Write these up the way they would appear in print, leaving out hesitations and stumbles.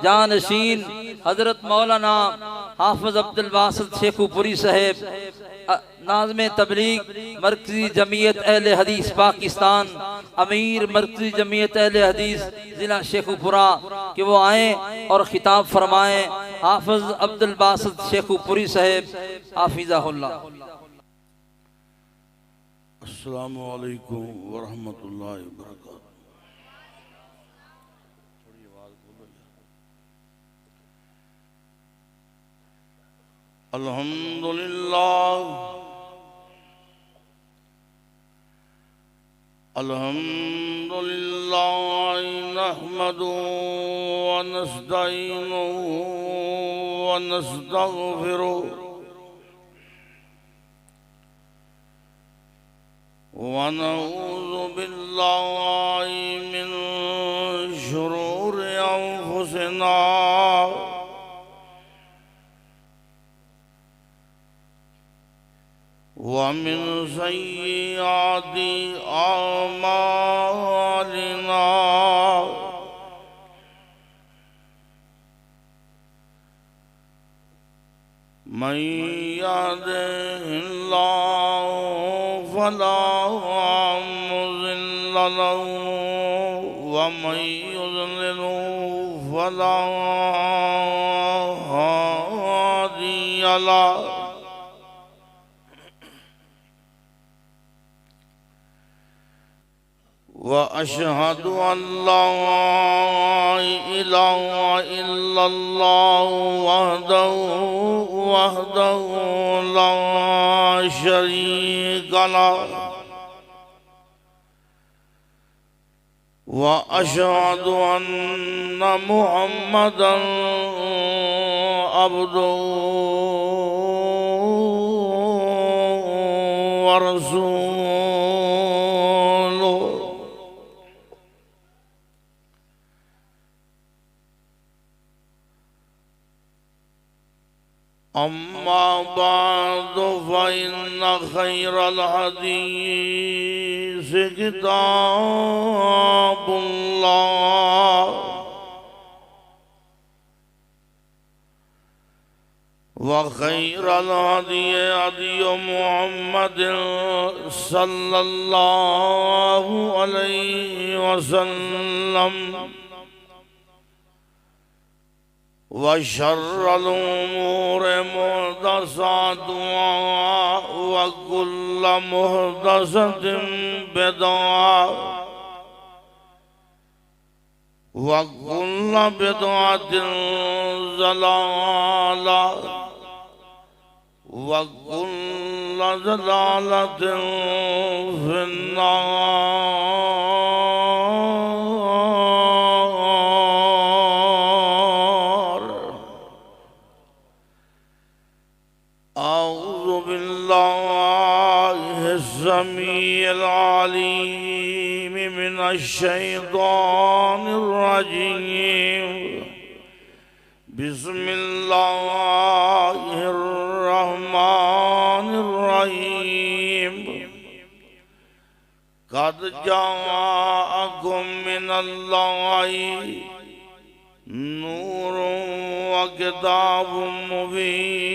जानशीन हजरत मौलाना हाफिज अब्दुल बासित शेखुपुरी साहेब, नाज़िम तबलीग मरकज़ी जमीयत अहले हदीस पाकिस्तान, अमीर मरकज़ी जमीयत अहले हदीस ज़िला शेखुपुरा, कि वो आए और खिताब फरमाएं। हाफिज अब्दुल बासित शेखुपुरी साहेब हाफिज़हुल्लाह। अस्सलामु अलैकुम वरहमतुल्लाहि वबरकातुहू। अल्हम्दुलिल्लाह अल्हम्दुलिल्लाह नहमदुहु व नस्तईनुहु व नस्तगफिरुहु व नऊज़ु बिल्लाहि मिन शुरूरि अंफुसिना व मिन सय्यिआति आमालिना। मन यहदिहिल्लाहु फला मुज़िल्ल लहु व मन युज़लिलहु फला हादिय लहु। व अशहदु अल्ला इलाहा इल्लल्लाह वहदहु ला शरीक लहु व अशहदु अन्न मुहम्मदन अब्दुहु व रसूलुहु। अम्मा बाद फ़इन्न खैरल हदीस किताबुल्लाह व खैरल हदी हदी मुहम्मदिन सल्लल्लाहु अलैहि वसल्लम व शर्रल उमूर मुहदसातुहा व कुल्ल मुहदसतिन बिदअह व कुल्ल बिदअतिन ज़लालह व कुल्ल ज़लालतिन फिन्नार। अऊज़ु बिल्लाहि अस्समीइल अलीम मिनश शैतानिर रजीम। बिस्मिल्लाहिर रहमानिर रहीम। क़द जाअकुम मिनल्लाहि नूरुन व किताबुम मुबीन।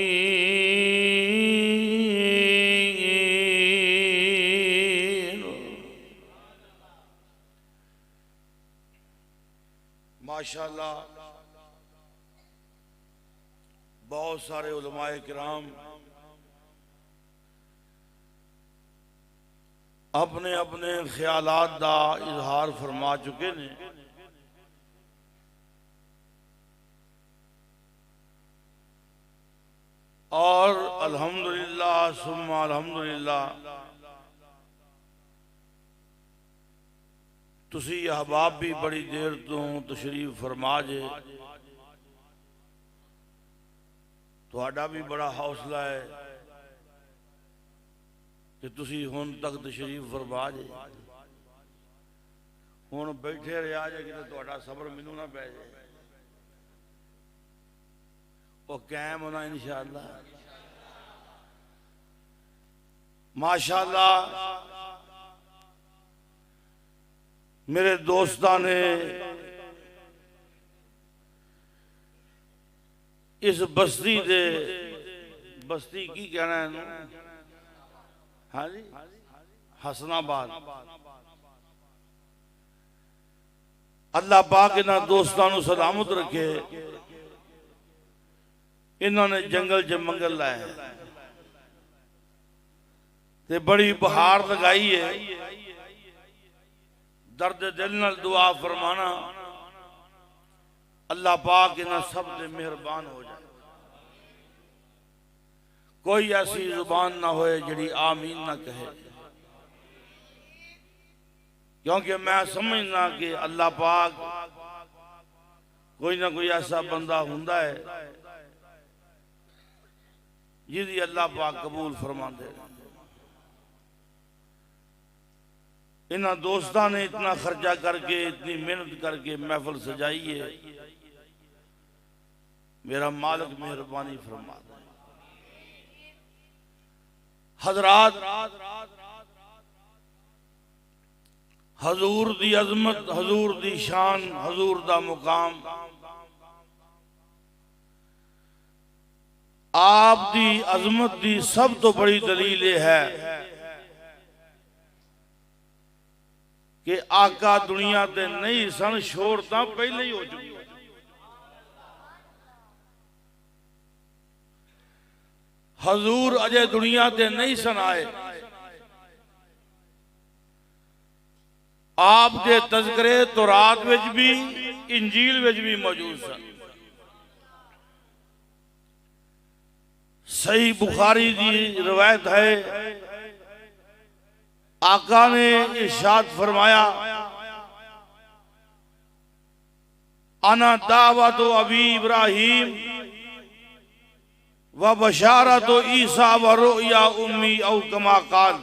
माशाअल्लाह, बहुत सारे उलमाए किराम अपने अपने ख्यालात दा इजहार फरमा चुके ने। और अल्हम्दुलिल्लाह सुम्मा अल्हम्दुलिल्लाह तुसी अहबाब भी बड़ी देर तो तशरीफ फरमा जे, तुहाडा भी बड़ा हौसला है कि तुसी हुण तक तशरीफ फरमा जे। हुण बैठे रहा जे कि तुहाडा सबर मैनू ना पै जाए, वो कायम होना इंशाअल्लाह। माशाअल्लाह मेरे दोस्तां ने इस बस्ती दे बस्ती की कहना है इन्हू? हाँ जी, हसनाबाद। अल्लाह पाक इन्हां दोस्तां नू सलामत रखे। इन्होंने जंगल च मंगल लाए ते बड़ी बहार लगाई है। दर्द दिल नाल दुआ फरमाना, अल्लाह पाक इन्हां सब दे मेहरबान हो जाए। कोई ऐसी जुबान ना होए जिहड़ी आमीन ना कहे, क्योंकि मैं समझना कि अल्लाह पाक कोई ना कोई ऐसा बंदा हुंदा है जिहदी अल्लाह पाक कबूल फरमांदे। इन्हां दोस्तां ने इतना खर्चा करके, इतनी मेहनत करके महफिल सजाई है। मेरा मालिक मेहरबानी फरमा दे। हजरात, हजूर दी अजमत, हजूर दी शान, हजूर दा मुकाम, आप दी अजमत दी सब तो बड़ी दलील है कि आका दुनिया ते नहीं सन, शोर तां पहले ही हो चुकी। हजूर अजे दुनिया ते नहीं सन आए। आप दे तज़किरे तौरात विच भी, इंजील विच भी मौजूद सन। सही बुखारी दी रिवायत है, आका ने इरशाद फरमाया, अना दावत अबी इब्राहिम व बशारत ईसा व रुया उम्मी औ कमा काल।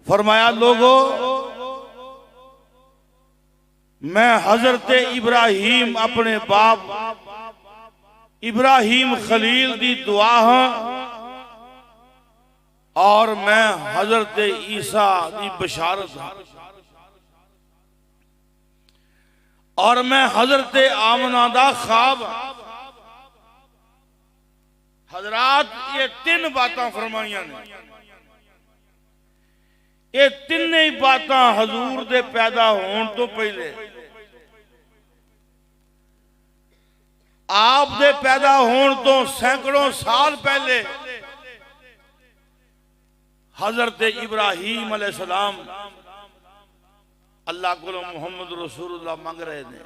फरमाया, लोगो मैं हजरत इब्राहिम अपने बाप इब्राहिम खलील दी दुआ हां, और मैं हजरत ईसा दी बशारत हां, और मैं हजरत आमना दा ख्वाब। हजरात, ये तीन बातें फरमाइयां ने। ये तीन ही बातें हजूर दे पैदा होने तो पहले, आप दे पैदा होने तो सैकड़ों साल पहले हजरत इब्राहिम अलैहिस्सलाम अल्लाह को मोहम्मद रसूलुल्लाह मंग रहे थे।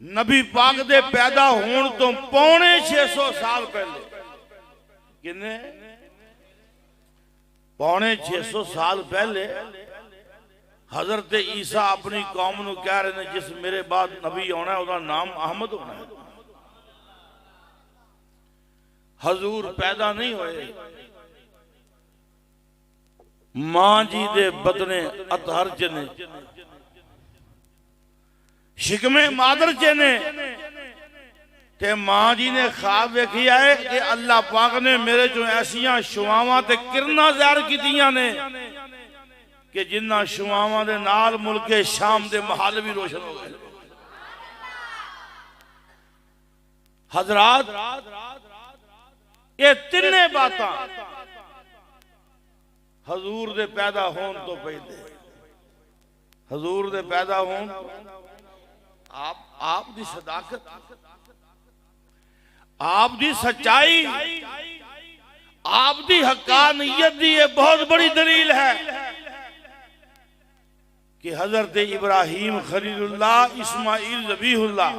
नबी पाक दे पैदा होने तो पौने 600 साल पहले, किन्ने पौने 600 साल पहले हजरत ईसा अपनी कौम नू कह रहे हैं, जिस मेरे बाद नबी आना है उसका नाम अहमद होना है। हजूर पैदा नहीं होए, मां जी दे बदने अतहर च ने, शिकमे मादर च ने, ते मां जी ने ख्वाब वेखिया है कि अल्लाह पाक ने मेरे चो ऐसियां शुआवां ते किरना ज़ाहिर कीतियां ने कि जिन्ना शुआवां दे नाल मुल्के शाम दे महल भी रोशन हो गए। हजरात, ये तीने बातां हजूर दे पैदा होने तो पहले, हजूर दे पैदा होने, आप दी सदाकत, आप दी सच्चाई, आप दी हक्कानियत दी ये बहुत बड़ी दलील है कि हजरत इब्राहिम खलीलुल्लाह इस्माइल ज़बीहुल्लाह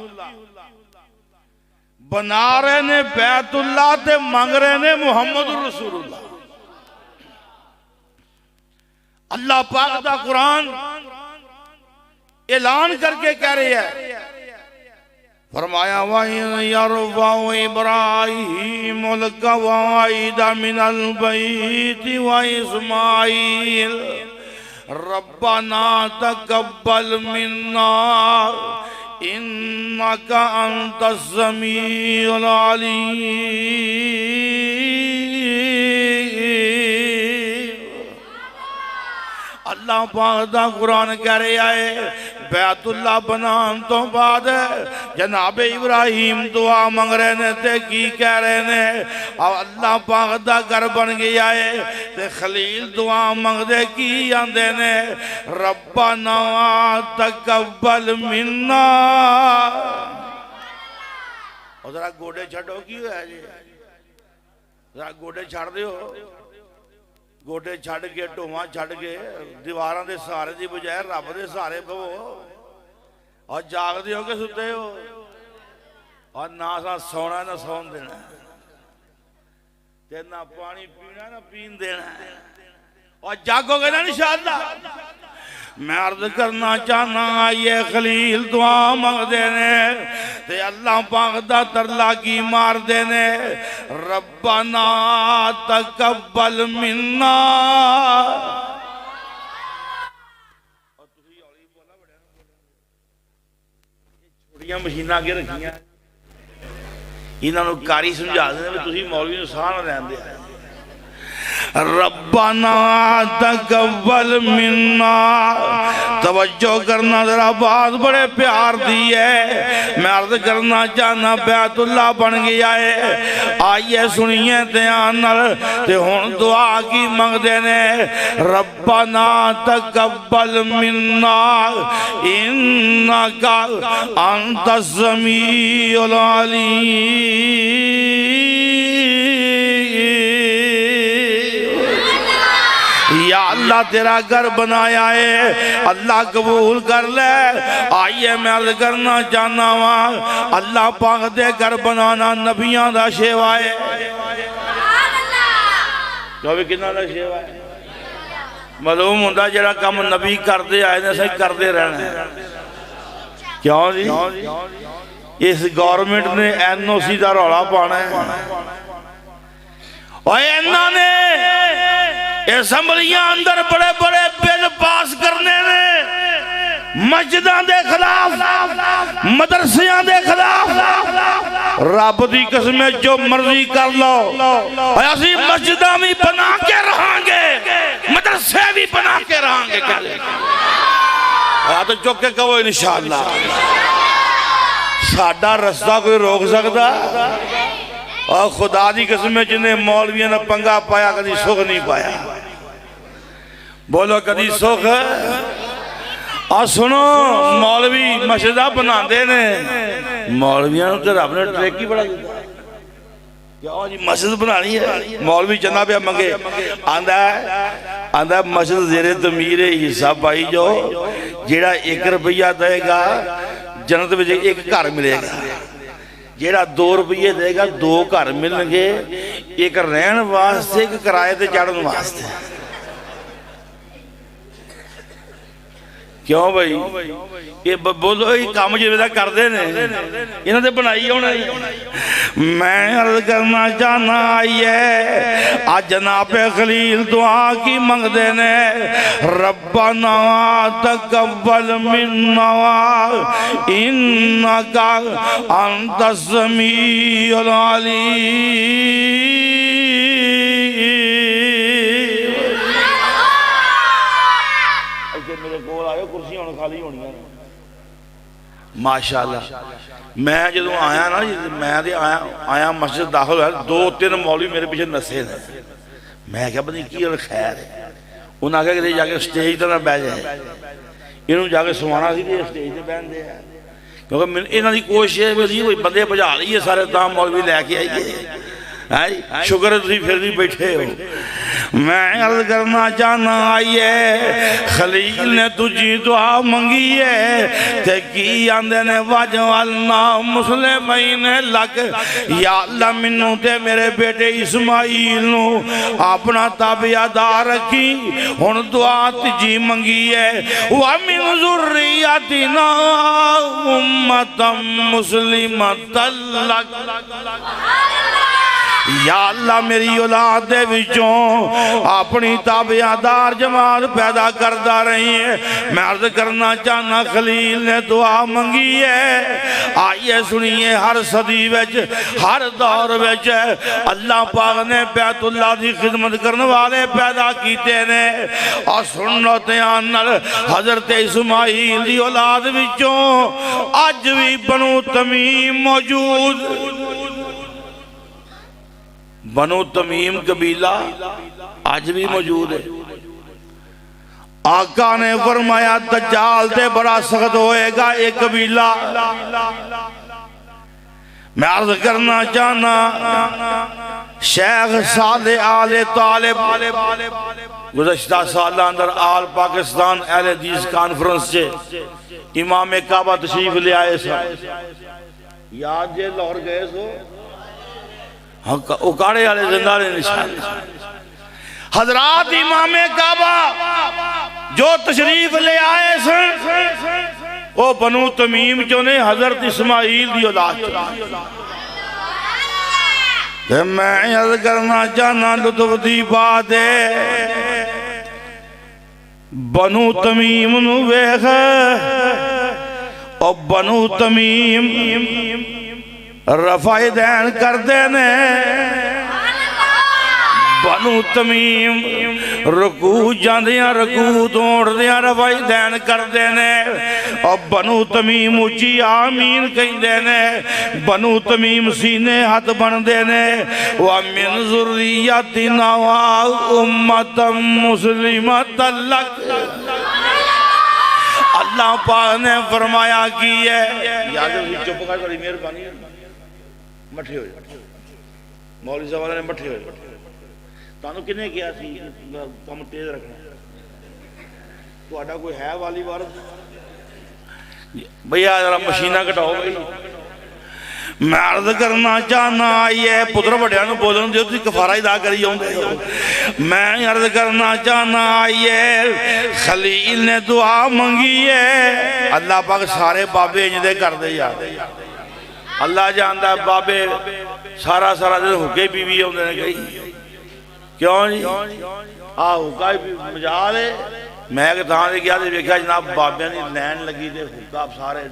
बना रहे ने बैतुल्लाह ते मंग रहे ने मुहम्मद रसूलुल्लाह। अल्लाह पाक दा कुरान ऐलान करके कह रहे हैं, फरमाया वयरफउ इब्राहीमुल कवाइद मिनल बैति व इस्माइल रब्बना तकब्बल मिन्ना इन्नका अंतस समीउल अलीम। अल्लाह पाक दा कुरान कह रहा है बैतुल्ला बनाने तो बाद जनाब इब्राहिम दुआ मंग रहे ने ते की कह रहे ने अल्लाह पाक दा घर बन गया है ते खलील दुआ मंगदे की आंदे ने रब्बना तकब्बल मिन्ना। और जरा गोडे छड़ो की होया जी जरा गोडे छड़ दियो गोडे छड़ के ढोवा छड़ के दीवारां दे सहारे दी बजाय रब दे सहारे पवो और जागदे हो के सुते हो और ना सा सोना ना सौन देना ते ना पानी पीना ना पीन देना और जागोगे ना इंशाअल्लाह। मैं अर्ज करना चाहना ये खलील दुआ मंगदे ने ते अल्लाह पाक दा तरला की मार देने रब्बना तकब्बल मिन्ना। छोटियां मशीनां अगे रखियां इन्हों कारी समझा देने तुसीं मौलवी नूं साह ना लैण दिया रब्बाना तकब्बल मिन्ना। तवज्जो करना जरा बात बड़े प्यार दी है मैं अर्ज करना चाहना बैतुल्ला बन गया है आइए सुनिए ध्यान नाल ते हुण दुआ की मंगदे ने रब्बाना तकब्बल मिन्ना इन्नका अंतस समीउल अलीम। या अल्लाह तेरा घर बनाया है अल्लाह कबूल कर ले। आइए मैं अर्ज करना चाहना वा अल्लाह पाक दे घर बनाना नबियां दा सेवा है क्योंकि किन्ना दा सेवा है मालूम होंदा जेड़ा काम नबी करते आए ने सही करते रहना क्यों जी इस गवर्नमेंट ने NOC का रौला पाना है और इन्होंने असम्बलियां अंदर बड़े बड़े बिल पास करने ने मस्जिदां दे खिलाफ मदरसियां दे खिलाफ रब दी कसम जो मर्जी कर लो असी मस्जिदां भी बना के रहांगे मदरसे भी बना के रहांगे तो चुक के कहो इंशाअल्लाह साडा रास्ता कोई रोक सकता और खुदा दी कसम जिन्हें मौलवियों ने पंगा पाया कभी सुख नहीं पाया बोलो कभी सुख। और सुनो मौलवी मस्जिद बनाते ने मौलवियों तो रब ने ट्रेक ही बड़ा क्यों जी मस्जिद बनानी है मौलवी चंदा पे मंगे आंदा मस्जिद जेरे तमीर हिस्सा पाई जो जेड़ा 1 रुपया देगा जन्नत में एक घर मिलेगा जेड़ा 2 रुपये देगा 2 घर मिलनगे एक रहन वास्ते एक किराए ते चढ़न वास्ते क्यों भाई ये बोलो ये काम जिवें करते ने इन्हां ते बनाई होना। मैं अर्ज करना चाहना आइए आज जनाब खलील दुआ की मंगदे ने रब्बना तकब्बल मिन्ना इन्नका अंतस समीउल अलीम। मेरे को आयो कुर्सियां खाली होनी माशाअल्लाह। मैं जो आया ना मैं आया मस्जिद दाखिल होया 2-3 मौलवी मेरे पीछे नसे ने मैं क्या पता की खैर है उन्हें आख्या कि जाके स्टेज पर ना बह जाए इन्हों जाके सुवाना सी स्टेज पर बहते हैं क्योंकि इन्हों की कोशिश है कोई बंदे भजा लीए सारे तां मौलवी लैके आइए है शुक्र है तुम फिर भी बैठे हो। मैं अर्ज करना चाहना आइए खलील ने तुझी दुआ मंगी है ते की आंदे ने वजअलना मुस्लिमीन लक या अल्लाह मैनू ते मेरे बेटे इस्माइल नू अपना ताबियादार रखी। हुण दुआ तुझी मंगी है वा मिन ज़ुर्रियतिना उम्मतम मुस्लिमतल लक या अल्लाह मेरी औलाद दे विचों अपनी ताबियादार जमात पैदा करता रही है। मैं अर्ज करना चाहना खलील ने दुआ मंगी है। आइए सुनिए, हर सदी विच हर दौर विच अल्लाह पाक ने बैतुल्लाह की खिदमत करने वाले पैदा किए ने। और सुन लो ध्यान नाल, हजरत इस्माइल की औलाद विचों अज भी बनु तमीम मौजूद। बनु तमीम कबीला आज भी मौजूद है। आका ने फरमाया दज्जाल ते बड़ा सख्त होएगा एक कबीला। मैं अर्ज करना चाहना, शेख साले आले तालिब गुज़श्ता साल अंदर आल पाकिस्तान अहले हदीस कॉन्फ्रेंस से इमाम काबा तशरीफ ले आए सर। याद जे लाहौर गए सो उकाड़े वाले जिंदा ने निशान। हजरात इमाम काबा जो तशरीफ ले आए सन वो बनु तमीम चो ने, हजरत इस्माइल की औलाद। मैं अर्ज करना चाहना लुत्फ दी बात है, बनु तमीम नू वेख। और बनु तमीम रफाए दैन करते ने। बनु तमीम रकू जांदियां रकू तोड़दियां रफाई दैन करते ने। और बनु तमीम उची आमीन कहते ने। बनु तमीम सीने हाथ बनते ने। व मिन ज़ुर्रियतिना व उम्मतम मुस्लिमतन लक। अल्लाह पाक ने फरमाया की है। याद चुप कर, बड़ी मेहरबानी। मठे हो मौलवी साहब ने मठे हो। तानू किने किया सी काम तेज रखना? तुहाडा कोई है वाली वारस? भैया जरा मशीना घटाओ भाई। मैं अर्ज करना चाहना, आइए पुत्र वड्या नूं बोलन दिओ, तुसीं कफारा ही अदा करी आउंदे हो। मैं अर्ज करना चाहना, आइए खलील ने दुआ मंगी है। अल्लाह पाक सारे बाबे इंजदे करदे यार। अल्लाह जानदा बाबे सारा सारा दिन हुक्के बीवी आउंदे ने कई। क्यों जी? आ हुक्का मजाल है। मैं एक थां ते गया ते वेख्या जनाब बाबियां दी लैन लगी ते हुक्का सारे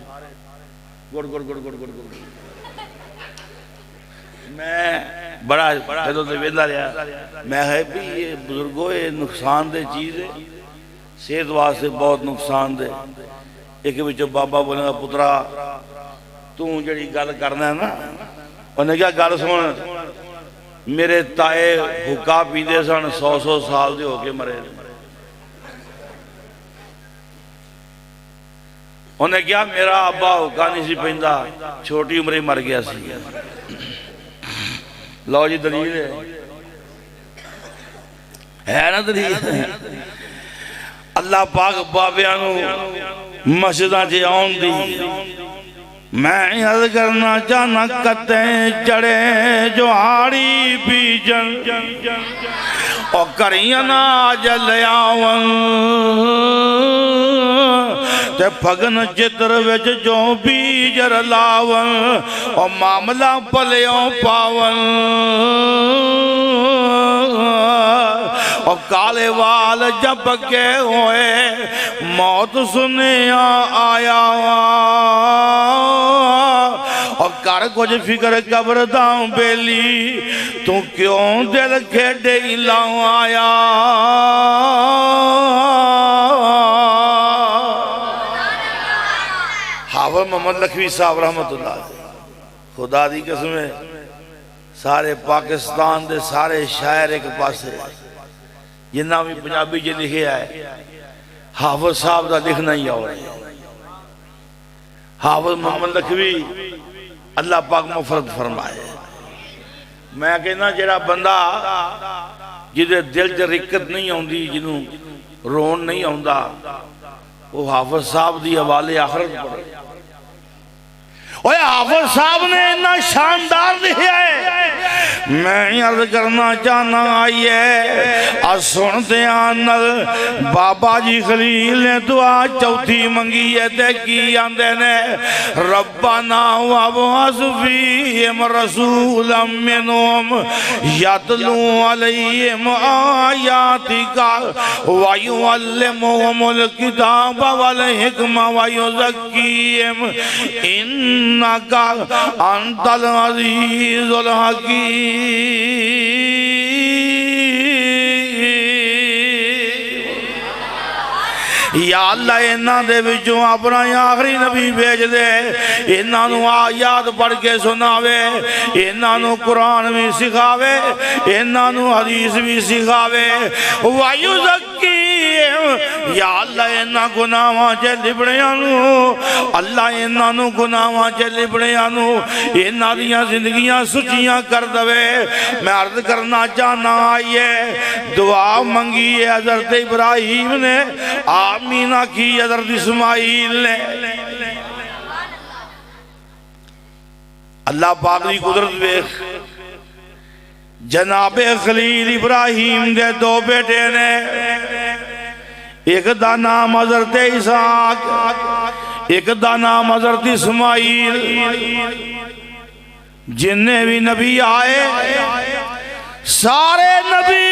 गुड़ गुड़ गुड़ गुड़ गुड़ गुड़। मैं बड़ा जो वेला रहा, मैं है भी ये बुजुर्गो ये नुकसान दे चीज़ है, सेहत वास्ते बहुत नुकसान दे। एक विचों बाबा बोलेगा पुत्रा तू जी गल करना है ना, उन्हें क्या गल सुन, मेरे ताए हुक्का पीते सन 100-100 साल के होके मरे। उन्हें क्या मेरा अब्बा हुक्का नहीं सी पींदा, छोटी उम्र मर गया सी। लो जी दलील है ना दलील। अल्लाह पाक बाबियां नूं मस्जिदां च आउण दी। मैं अर्ज करना चाहना, कते चढ़े जो हाड़ी बीजन और करियां ना जलियावन ते फगन चित्र विच जो बीज रलावन और मामला पलियों पावन और काले वाल जब के होए मौत सुने आया और कर कुछ फिक्र कब्र दाऊं बेली तू क्यों दिल खेडे लाऊं आया। हाफिज़ मोहम्मद लखवी साहब रहमतुल्लाह, खुदा दी कसम है सारे पाकिस्तान दे सारे शायर एक पासे, जिन्ना भी पंजाबी च लिखे है हाफिज़ साहब का लिखना ही और हाफिज़ मोहम्मद लखवी अल्लाह पाक मफरत फरमाए। मैं कहना जेड़ा बंदा जिदे दिल च रिक्कत नहीं आउंदी, जिन्हों रोन नहीं आउंदा, वो हाफिज़ साहब दी हवाले आखिरत पढ़े। ओए हाफिज साहब ने इतना शानदार लिखा है, मैं अर्ज करना चाहना आई है सुनते नल बाबा जी खलील ने दुआ चौथी मंगी है ते की आंदे ने रब्बाना वबअस फीहिम रसूलन मिनहुम यतलू अलैहिम आयातिका व युअल्लिमुहुमुल किताब वल हिकमा व युज़क्कीहिम इन्नका अंतल अज़ीज़ुल हकीम। या अल्लाह इन्हां दे विचों अपना आखिरी नबी भेज दे, इन्हां नूं आयात पढ़ के सुनावे, इन्हां नूं कुरान भी सिखावे, इन्हां नूं हदीस भी सिखावे। वायु ज़क्की या अल्लाह इन्हां गुनाहां च लिबड़ियां नूं, अल्लाह इन्हां नूं गुनाहां च लिबड़ियां नूं इन्हां दियां जिंदगियां सुचियां कर दवे। मैं अर्ज करना चाहना आइए दुआ मंगी है हज़रत इब्राहीम ने, आमीना की हज़रत इस्माइल ने। अल्लाह पाक दी कुदरत वेख, जनाबे खलील इब्राहीम दे दो बेटे ने, एक दा नाम हज़रत इसहाक, एक दा नाम हज़रत इस्माइल। जिन्ने भी नबी आए सारे नबी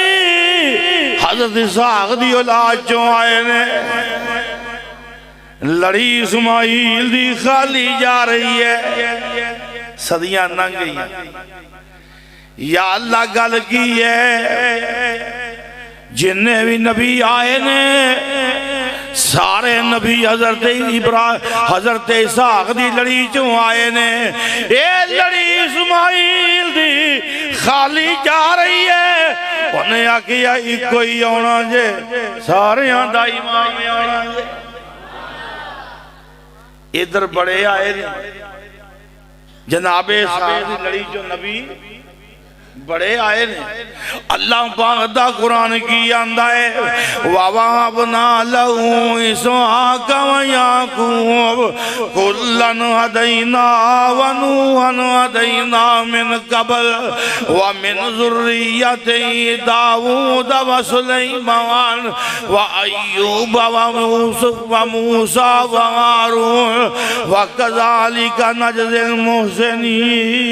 हज़रत इसहाक दी औलाद चों आए ने। लड़ी इस्माइल दी खाली जा रही है, सदियां लंघ गई। या अल्लाह गल की है, जिन्ने भी नबी आए ने सारे नबी हज़रत इसहाक दी लड़ी चों आए ने। ये लड़ी इस्माइल दी खाली जा रही है। उन्हें आखिया इको ही आना जे, सारे दा इमाम आना जे। इधर बड़े आए ने, जनाबे इसहाक दी लड़ी चों नबी बड़े आए ने। अल्लाह पाक दा कुरान की आंदा है ववहबना लहू इसहाक व याकूब कुल्लन हदैना व नूहन हदैना मिन क़ब्ल व मिन ज़ुर्रिय्यति दाऊद व सुलैमान व अय्यूब व मूसा व हारून व कज़ालिका नजज़िल मुहसिनीन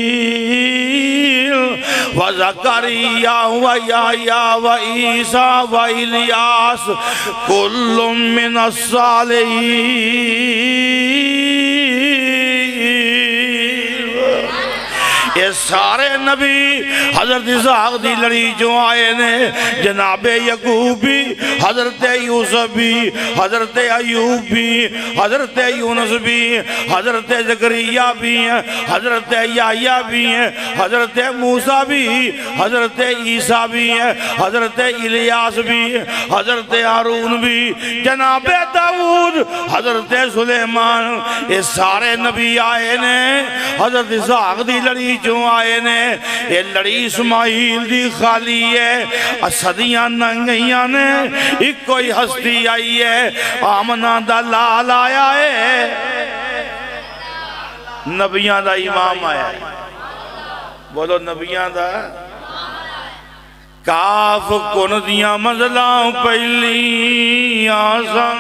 व ज़करिया व यहया व ईसा व इलियास कुल्लुम मिनस सालिहीन। ये सारे नबी हज़रत इसहाक दी लड़ी जो आए ने। जनाबे यकूब भी, हज़रत यूसुफ भी, हज़रत अयूब भी, हज़रत यूनुस भी, हज़रत ज़करिया भी हैं, हज़रत यहया भी हैं, हज़रत मूसा भी, हज़रत ईसा भी हैं, हज़रत इलियास भी, हज़रत हारून भी, जनाबे दाऊद, हज़रत सुलेमान। ये सारे नबी आए ने हज़रत इसहाक दी लड़ी जो आए ने। ये लड़ी इस्माइल दी खाली है, सदियां लंघ गईयां ने, इको ही हस्ती आई है, आमना दा लाल आया है, नबियां दा इमाम आया है। बोलो नबियां दा। काफ कुन दियां मंज़िलां पहलियां सन,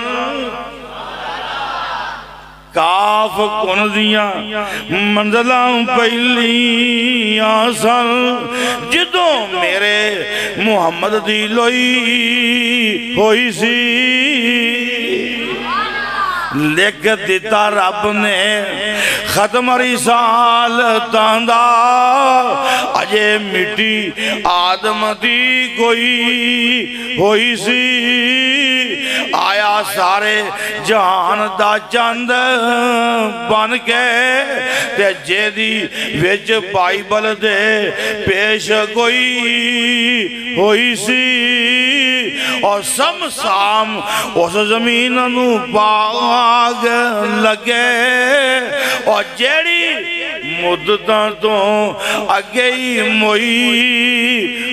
काफ कुन दियां मंज़िलां पहलियां सन। जदों मेरे मुहम्मद दी लोई होई सी, लिख दिता रब ने खत्म रिसालतां दा। अजे मिट्टी आदम दी कोई होई सी, आया सारे जहान दा चंद बन के, ते जेदी विच बाइबल दे पेश कोई होई सी। और समसाम उस जमीन नू बाग लगे, और जेड़ी मुद्दतां तो अगे ही मोई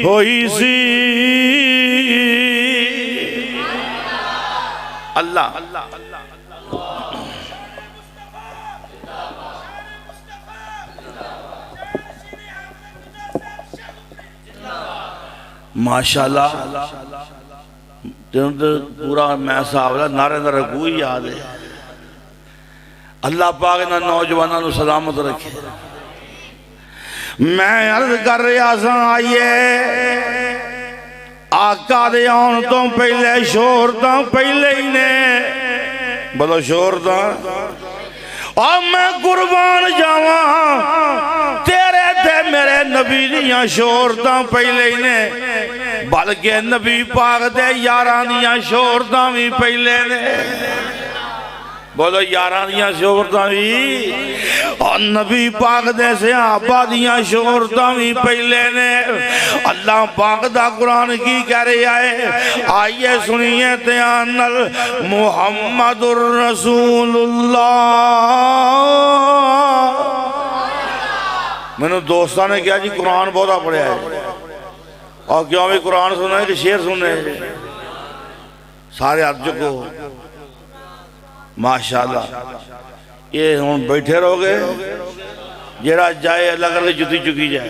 होई सी। अल्लाह माशाल्लाह तेन तो पूरा मैं हिसाब ला नारे का रकू ही याद है। अल्लाह पाक इन्हां नौजवानों को सलामत रखे। मैं अर्ज कर रहा सा आइए आका दे आउण तो पहले शोर तो पहले ही ने बोलो शोर तो और मैं कुर्बान जावा तेरे ते मेरे नबी दियां शोरतां पहले ही ने बल्कि नबी पाक दे यारां दियां शोरतां भी पहले ने बोलो यारां दियां शोरतां भी और नबी पाक दे सहाबा दियां शोरतां भी पहले ने। अल्लाह पाक दा कुरान की कह रहा है आइए सुनिए ध्यान नाल मुहम्मदुर रसूलुल्लाह। मैंने दोस्तों ने कहा जी कुरान बहुत पढ़िया है और क्यों भी कुरान सुना है कि शेर सुने सारे अर्ज को माशाल्लाह। ये हुण बैठे रहोगे जेड़ा जाए अल्लाह करके जुती चुकी जाए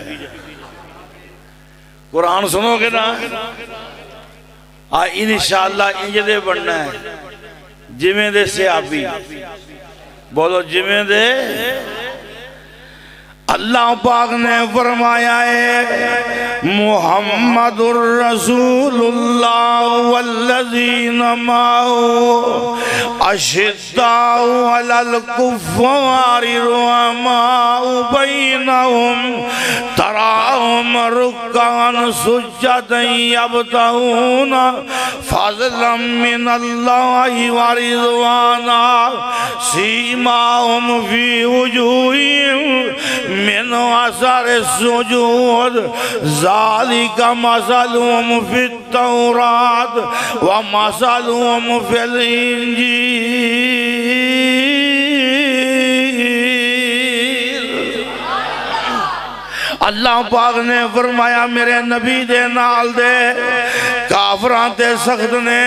कुरान सुनोगे ना इंशाअल्लाह इंज दे बनना है जिवें दे सहाबी बोलो जिवें दे। अल्लाह पाक ने फरमाया है मुहम्मदुर रसूलुल्लाह वल्लज़ीना माअहु अशिद्दाउ अलल कुफ़्फ़ारि रुहमाउ बैनहुम तराहुम रुक्कान सुज्जदन यब्तगूना फ़ज़लन मिनल्लाहि व रिज़वाना सीमाहुम फ़ी वुजूहिहिम मिन असर सुजूद ज़ालिका मसलुहुम फित तौरात व मसलुहुम फिल इंजील। अल्लाह पाक ने फरमाया मेरे नबी दे नाल दे काफरां ते सख्त ने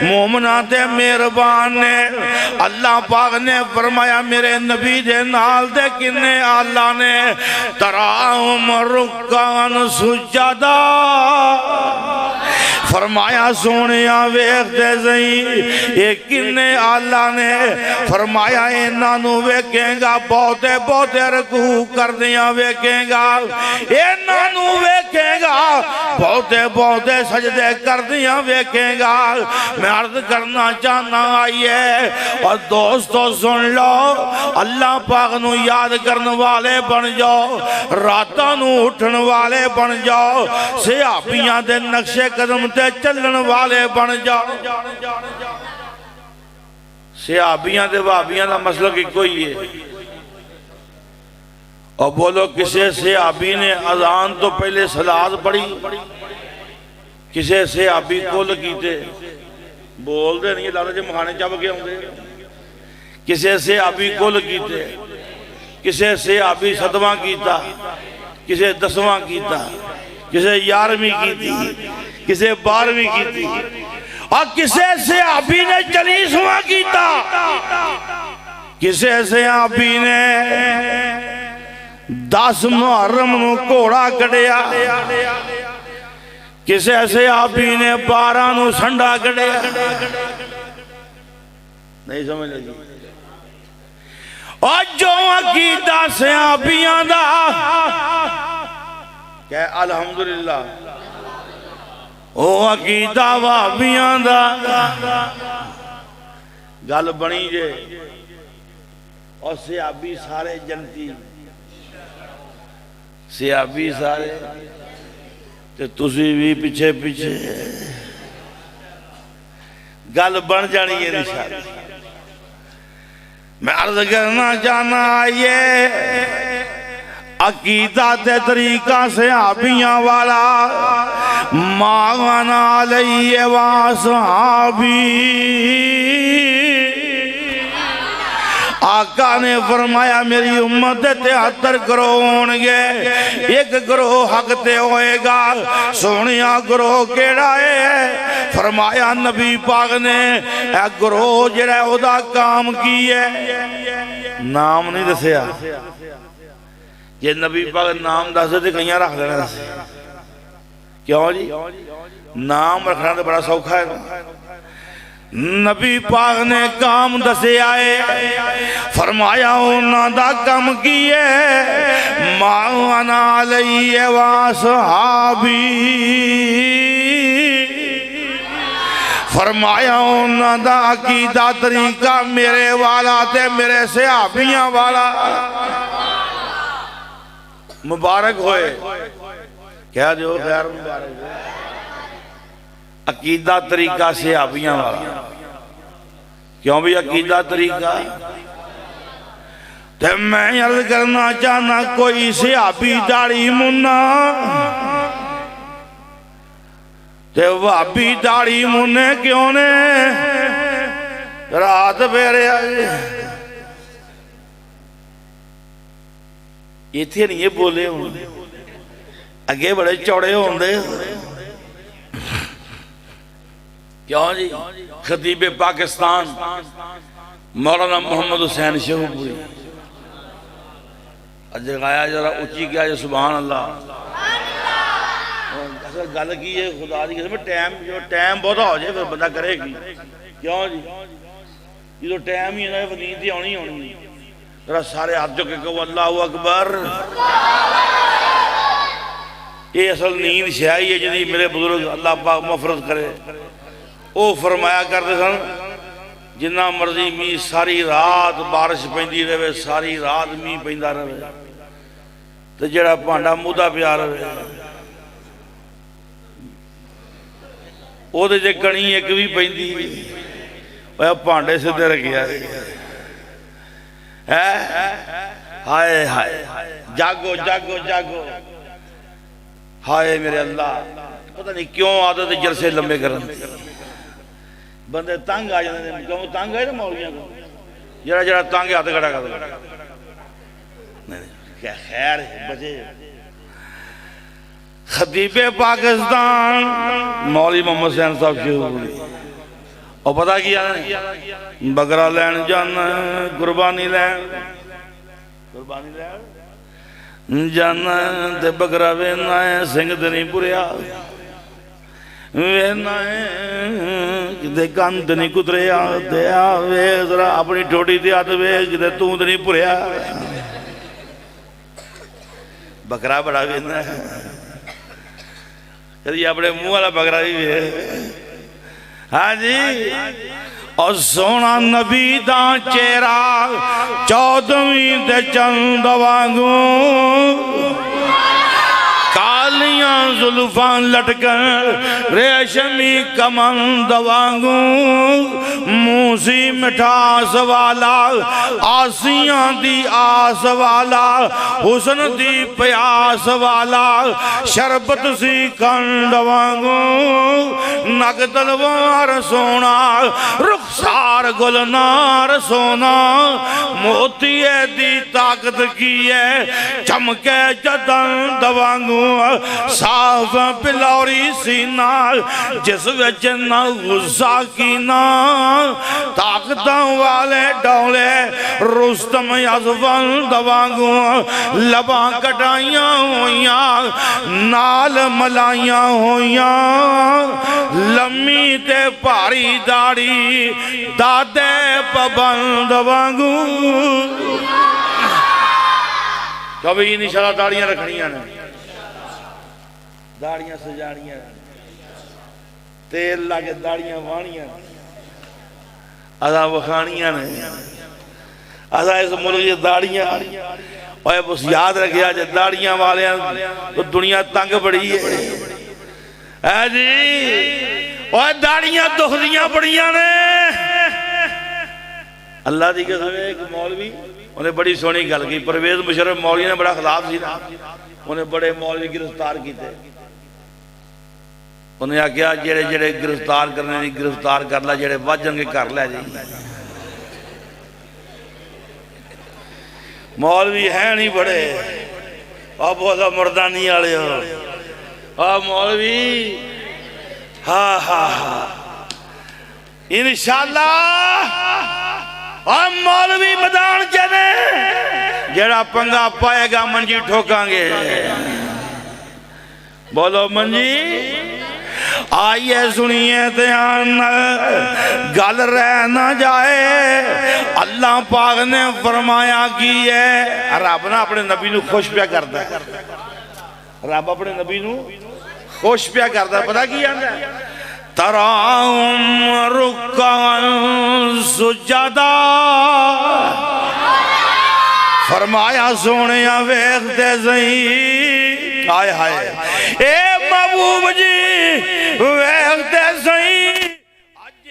मोमनां ते मेहरबान ने। अल्लाह पाक ने फरमाया मेरे नबी दे नाल दे किन्ने आला ने तराहुम रुक्कान सुजदा। फरमाया सोने वेखते सही ये किन्ने आला ने फरमाया इन्हों वेखेगा बहुते बहुते रकू करदियां वेखेगा इन्हों वेखेगा बहुते बहुते सजदे करदियां वेखेगा। मैं अर्ज करना चाहना आइए और दोस्तों सुन लो अल्लाह पाक नू याद करने वाले बन जाओ रातां नू उठन वाले बन जाओ सहाबियां दे नक्शे कदम ते चलन वाले बन जाओ। सहाबियां ते वहाबियां दा मसलक इको ही है। और बोलो किसी सहाबी ने अजान तो पहले सलाद पढ़ी किसी सहाबी कुल कीते बोलते नहीं लाला जी मखाने चब के आउंदे किसी सहाबी कुल कीते किसी सहाबी सतवां कीता किसी 10वां कीता किसी 11वीं की किसी 12वीं की और किसी सहाबी ने 40वां कीता किसी सहाबी ने 10 मुहर्रम नू घोड़ा कढ़िया किसी सहाबी ने 12 नू संडा कढ़िया। नहीं समझ लगी। और जो अकीदा सहाबियां दा कह अल्हम्दुलिल्लाह ओ अकीदा वहाबियां दा गल बनी जे और सहाबी सारे जनती सहाबी सारे ते तुसी भी पीछे पीछे गल बन जानी है इंशाअल्लाह। मैं अर्ज करना चाहना ये अकीदा ते तरीका सहाबियां वाला मागना अलैहि व असहाबी। आका ने फरमाया मेरी उम्मत 73 करोड़ होंगे 1 करोड़ हक ते होएगा। सोने करोड़ केड़ा है फरमाया नबी पाक ने ए करोड़ जेड़ा ओदा काम की है नाम नहीं दसिया जे नबी पाक नाम दस दे कईयां रख लेना क्यों जी? नाम रखना तो बड़ा सौखा है। नबी पाक ने काम दसे आए, फरमाया उन्होंने कम किए माना अलैहि व सहाबी, फरमाया उन्होंने अकीदा तरीका मेरे वाला ते मेरे सहाबियां वाला। मुबारक होए, क्या जो खैर मुबारक हो। अकीदा तरीका सहाबियां वाला, क्यों भी अकीदा तरीका? ते मैं अर्ज करना चाहना, कोई सहाबी दाढ़ी मुन्ना ते भाभी दाढ़ी मुन्ने क्यों ने? रात फेरे इथे नहीं बोले हूं, अगे बड़े चौड़े होंदे। क्यों जी? खतीबे पाकिस्तान मौलाना मोहम्मद हुसैन शेखुपुरी अज गाया जरा उच्ची क्या है, सुभान अल्लाह। असल गल की है खुदा की कसम, टाइम जो टाइम बहुत हो जाए फिर बंदा करेगी। क्यों जी? जो टाइम ही है नींद ही आनी होनी। जरा सारे हाथ चुके कहो अल्लाह अकबर। ये असल नींद शाही है जी मेरे बुजुर्ग अल्लाह पाक मफरत करे। वो फरमाया करते सन, जिन्ना मर्जी मीह सारी रात बारिश पैंदी रहे, सारी रात मीह पैंदा रहे, तो जेड़ा भांडा मुदा पिया रहे ओदे च कणी एक भी पैंदी भांडे सीधे रखिया है। हाय हाय जागो जागो जागो, हाय मेरे अल्लाह। पता नहीं क्यों आदत जलसे लंबे करन बंदे तंग आ जाते हैं। क्यों तंग आए ना मौलवियों को? जरा जरा तंग हाथ खड़ा कर क्या खैर बचे। खतीबे पाकिस्तान मौलवी मोहम्मद हुसैन साहब शेखुपुरी, और पता किया बकरा लैन जाना, कुर्बानी लैन, कुर्बानी लैन जाना ते बकरा वेना है, सिंह ते नहीं पुरिया वेना है, किते कंध नहीं कुतरिया ते वे जरा अपनी ठोडी ते हथ वे, किते तू ते नहीं पुरिया। बकरा बड़ा वेना है, कभी अपने मुंह वाला बकरा भी वे। हाँ जी। और सोना नबी दा चेहरा 14वीं ते चंद वांगू, कालियां जुल्फां लटकन रेशमी कमंद वांगू, मूसी मिठास वाला आसियां दी आस वाला, हुस्न दी प्यास वाला, शरबत सी खंड वांगू, नग तलवार सोना, रुखसार गुलनार सोना, मोतिये दी ताकत की है, चमके जदन दवांगू, साफ बिलौरी सीना, जिस विच ना गुस्सा कीना, ताकत वाले डौले रुस्तम अजफल दवांगू, लबा कटाइया होइया नाल मलाइया होइया, लम्मी ते भारी दाढ़ी दादे पाबंद वांगू। कभी इंशाअल्लाह दाढ़ियां रखनियां ने, दाढ़ियां सजानियां, तेल ला के दाढ़ियां वाहनियां, अदा वखानियां ने, अदा इस मुल्क की दाढ़ियां। और बस याद रखिया जे दाढ़ियां वाले तो दुनिया तंग बड़ी है जी। और दाढ़ियां दुखदियां बड़ियां ने। अल्लाह की कसम एक मौलवी उन्हें बड़ी सोहनी गल की, परवेज मुशर्रफ मौलवी ने बड़ा खिलाफ सी ना, उन्हें बड़े मौलवी गिरफ्तार किए। उन्हें आख्या जेड़े जेड़े गिरफ्तार करने नहीं गिरफ्तार कर ला, जेड़े वज जाएंगे घर लै जाइए। मौलवी है नहीं बड़े अब बोला मर्दानी वाले हो मौलवी। हाँ हाँ हाँ इंशाअल्लाह मौलवी मैदान चले, जेड़ा पंगा पाएगा मंजी ठोकांगे। बोलो मंजी। आइए सुनिए ध्यान गल रह ना जाए। अल्लाह पाक ने फरमाया की है, रब ना अपने नबी नू खुश पिया करता है। रब अपने नबी नू खुश पिया करता है। पता की आंदा तराहुम रुक्कअन सुजदा। फरमाया सोने वेखते सही, हाय हाय ए महबूब जी वेखते सही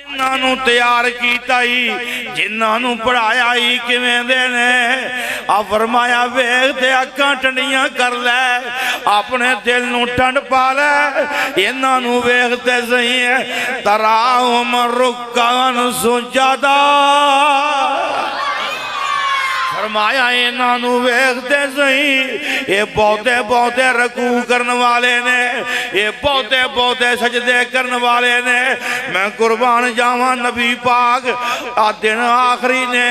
जिन्हों तैयार किया जिन्हों पढ़ाया ही किवें दे ने। आ फरमाया वेखते अखां ठंडियां कर लै, अपने दिल नूं ठंड पा लै। इन्हों वेखते सही तराहुम रुक्कअन सुजदा। फरमाया इन्हों वेखते सही ये बहुते बहुते रकू करने वाले ने, ये बहुते बहुते सजदे करने वाले ने। मैं कुर्बान जावा नबी पाक आ दिन आखिरी ने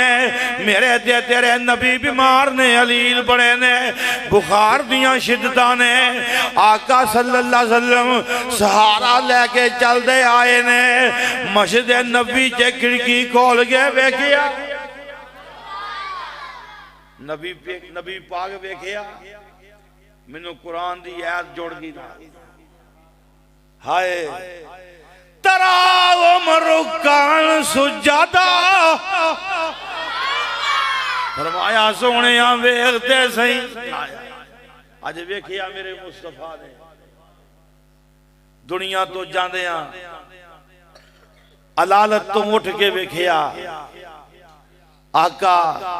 मेरे ते तेरे नबी बीमार ने, अलील बड़े ने, बुखार दियां शिद्दतां ने। आका सल्लल्लाहु अलैहि वसल्लम सहारा लेके चलते आए ने। मस्जिद नबी च खिड़की खोल के वेखिया नबी पाक वेखिया मैनू कुरान दी आयत जुड़ गई ना। हाय तराहुम रुक्कअन सुजदा। फरमाया सोने वेखते सही। अज वेखिया मेरे मुस्तफा ने दुनिया तो जांदे अलालत तो उठ के वेखिया। आका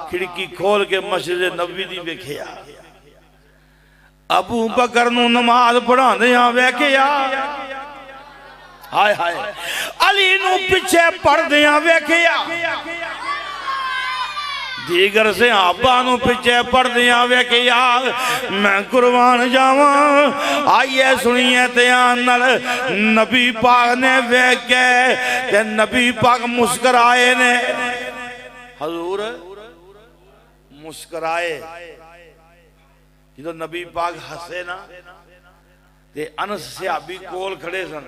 खिड़की खोल के मस्जिद नबी दी वेखिया। अबू बकर नू नमाज पढ़ांदियां वेखिया। हाय हाय अली नू पिछे पढ़दियां वेखिया। दीगर सहाबा नू पिछे पढ़दियां वेखिया। मैं कुर्बान जावा। आइए सुनिए ध्यान नाल नबी पाक ने वेख के ते नबी पाक मुस्कुराए ने। हजूर मुस्कुराए जो नबी पाक हसे ना ते अनस सहाबी कोल खड़े सन।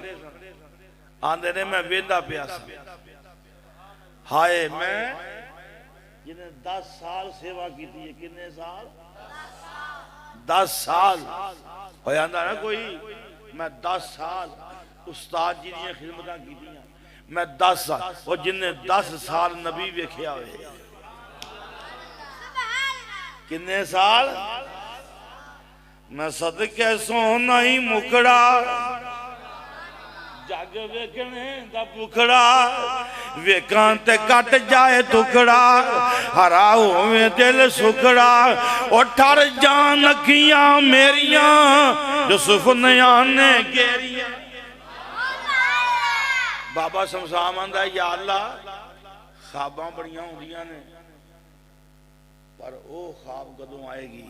आंदे ने मैं वेंदा पिया हाय मैं जिन्हें 10 साल सेवा की थी। कितने साल? 10 साल हो जाता ना कोई। मैं 10 साल उस्ताद जी दी खिदमतां कीतियां। मैं 10 साल और जिन्हें 10 साल नबी वेखिया हुए। कितने साल? मैं सदके सोना ही मुकड़ा जग वेखने दा भुखड़ा। वेखां ते कट जाए टुकड़ा हरा होवे दिल सुखड़ा। और ठर जान अखियां मेरियां यूसुफ नयान ने घेरियां। बाबा शमशाम आंदा या अल्लाह ख्वाबां बड़ियां होंदियां ने पर वो ख्वाब कदों आएगी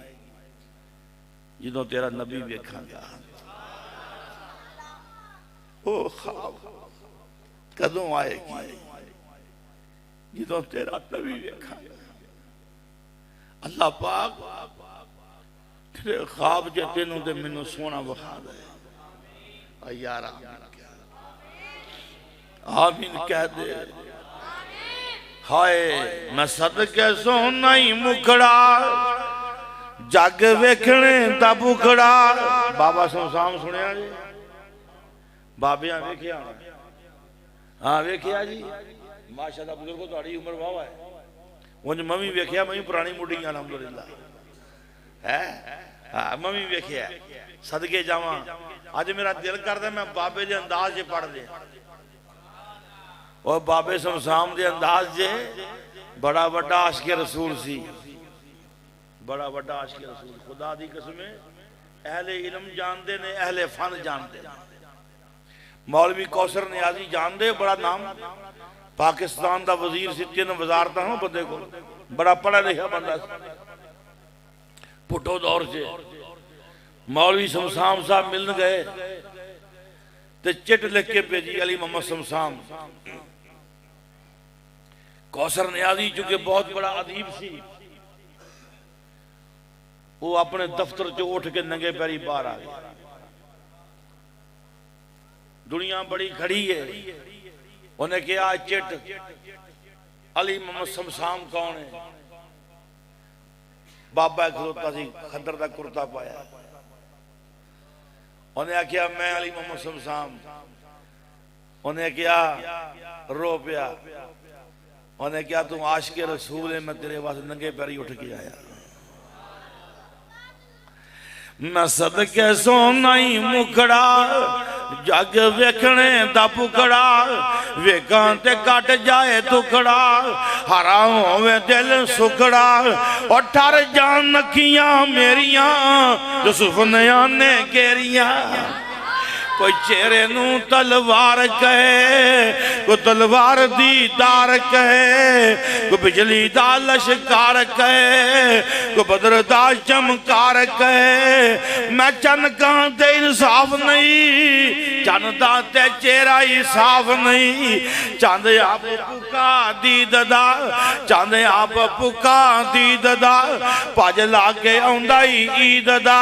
जो तेरा नबी वेखांगा। वो ख्वाब कदों आएगी जो तेरा नबी वेखांगा। अल्लाह पाक तेरे ख्वाब जे तेनों ते मैनू सोना विखा दे यार। आमीन कह दे। हाय मैं सदके सोना ही मुखड़ा जग वेखने दा भुखड़ा। बाबा शमशाम सुनिया जी? बाबिया वेखिया? हाँ वेखिया जी। माशाअल्लाह बुजुर्गो तुहाडी उम्र वाह है। उंज मवी वेखिया, मैं पुरानी मुड्डी अलहमदुलिल्लाह है। हाँ मवी वेखिया। सदके जावा। अज मेरा दिल करदा मैं बाबे दे अंदाज च पढ़ दे। और बाबे शमशाम दे अंदाज जे बड़ा बड़ा आशिक रसूल सी। बड़ा बड़ा आशिक रसूल। खुदा दी कसम अहले इल्म जानते ने, अहले फन जानते। मौलवी कौसर नियाजी जानते बड़ा नाम। पाकिस्तान का वजीर सी। 3 वजारत हो बंदे को। बड़ा पढ़ा लिखा बंदा भुट्टो दौर से। मौलवी शमशाम साहब मिलन गए ते चिट लिख के भेजी अली मोहम्मद शमशाम। कौसर नियाजी चूंकि बहुत बड़ा अदीब सी वो अपने दफ्तर चो उठ के नंगे पैरी बाहर आ गया। दुनिया बड़ी खड़ी है। उन्हें कहा चिट अली मोहम्मद शमशाम कौन है? बाबा खलोता सी खद्दर का कुर्ता पाया। उन्हें आख्या मैं अली मोहम्मद शमशाम। उन्हें क्या रो पिया। उन्हें क्या तू आशिक़े रसूल है, मैं तेरे वास्ते नंगे पैरी उठ के आया। मैं सदके सोना ही मुखड़ा जग वेखने दा पुखड़ा वेखां ते कट जाए टुकड़ा हरा होवे दिल सुखड़ा और ठर जान नखियां मेरियां यूसुफ नया ने घेरियां। कोई चेहरे नू तलवार कहे, कोई तलवार दी तार कहे, कोई बिजली दा लश्कार कहे, कोई बदर दा चमकार कहे। मैं चन कां ते इंसाफ नहीं, चन दा ते चेहरा ही साफ नहीं। चंद आप पुका दी ददा, चंद आप पुका दी ददा भज ला के आउंदा ही ईद दा।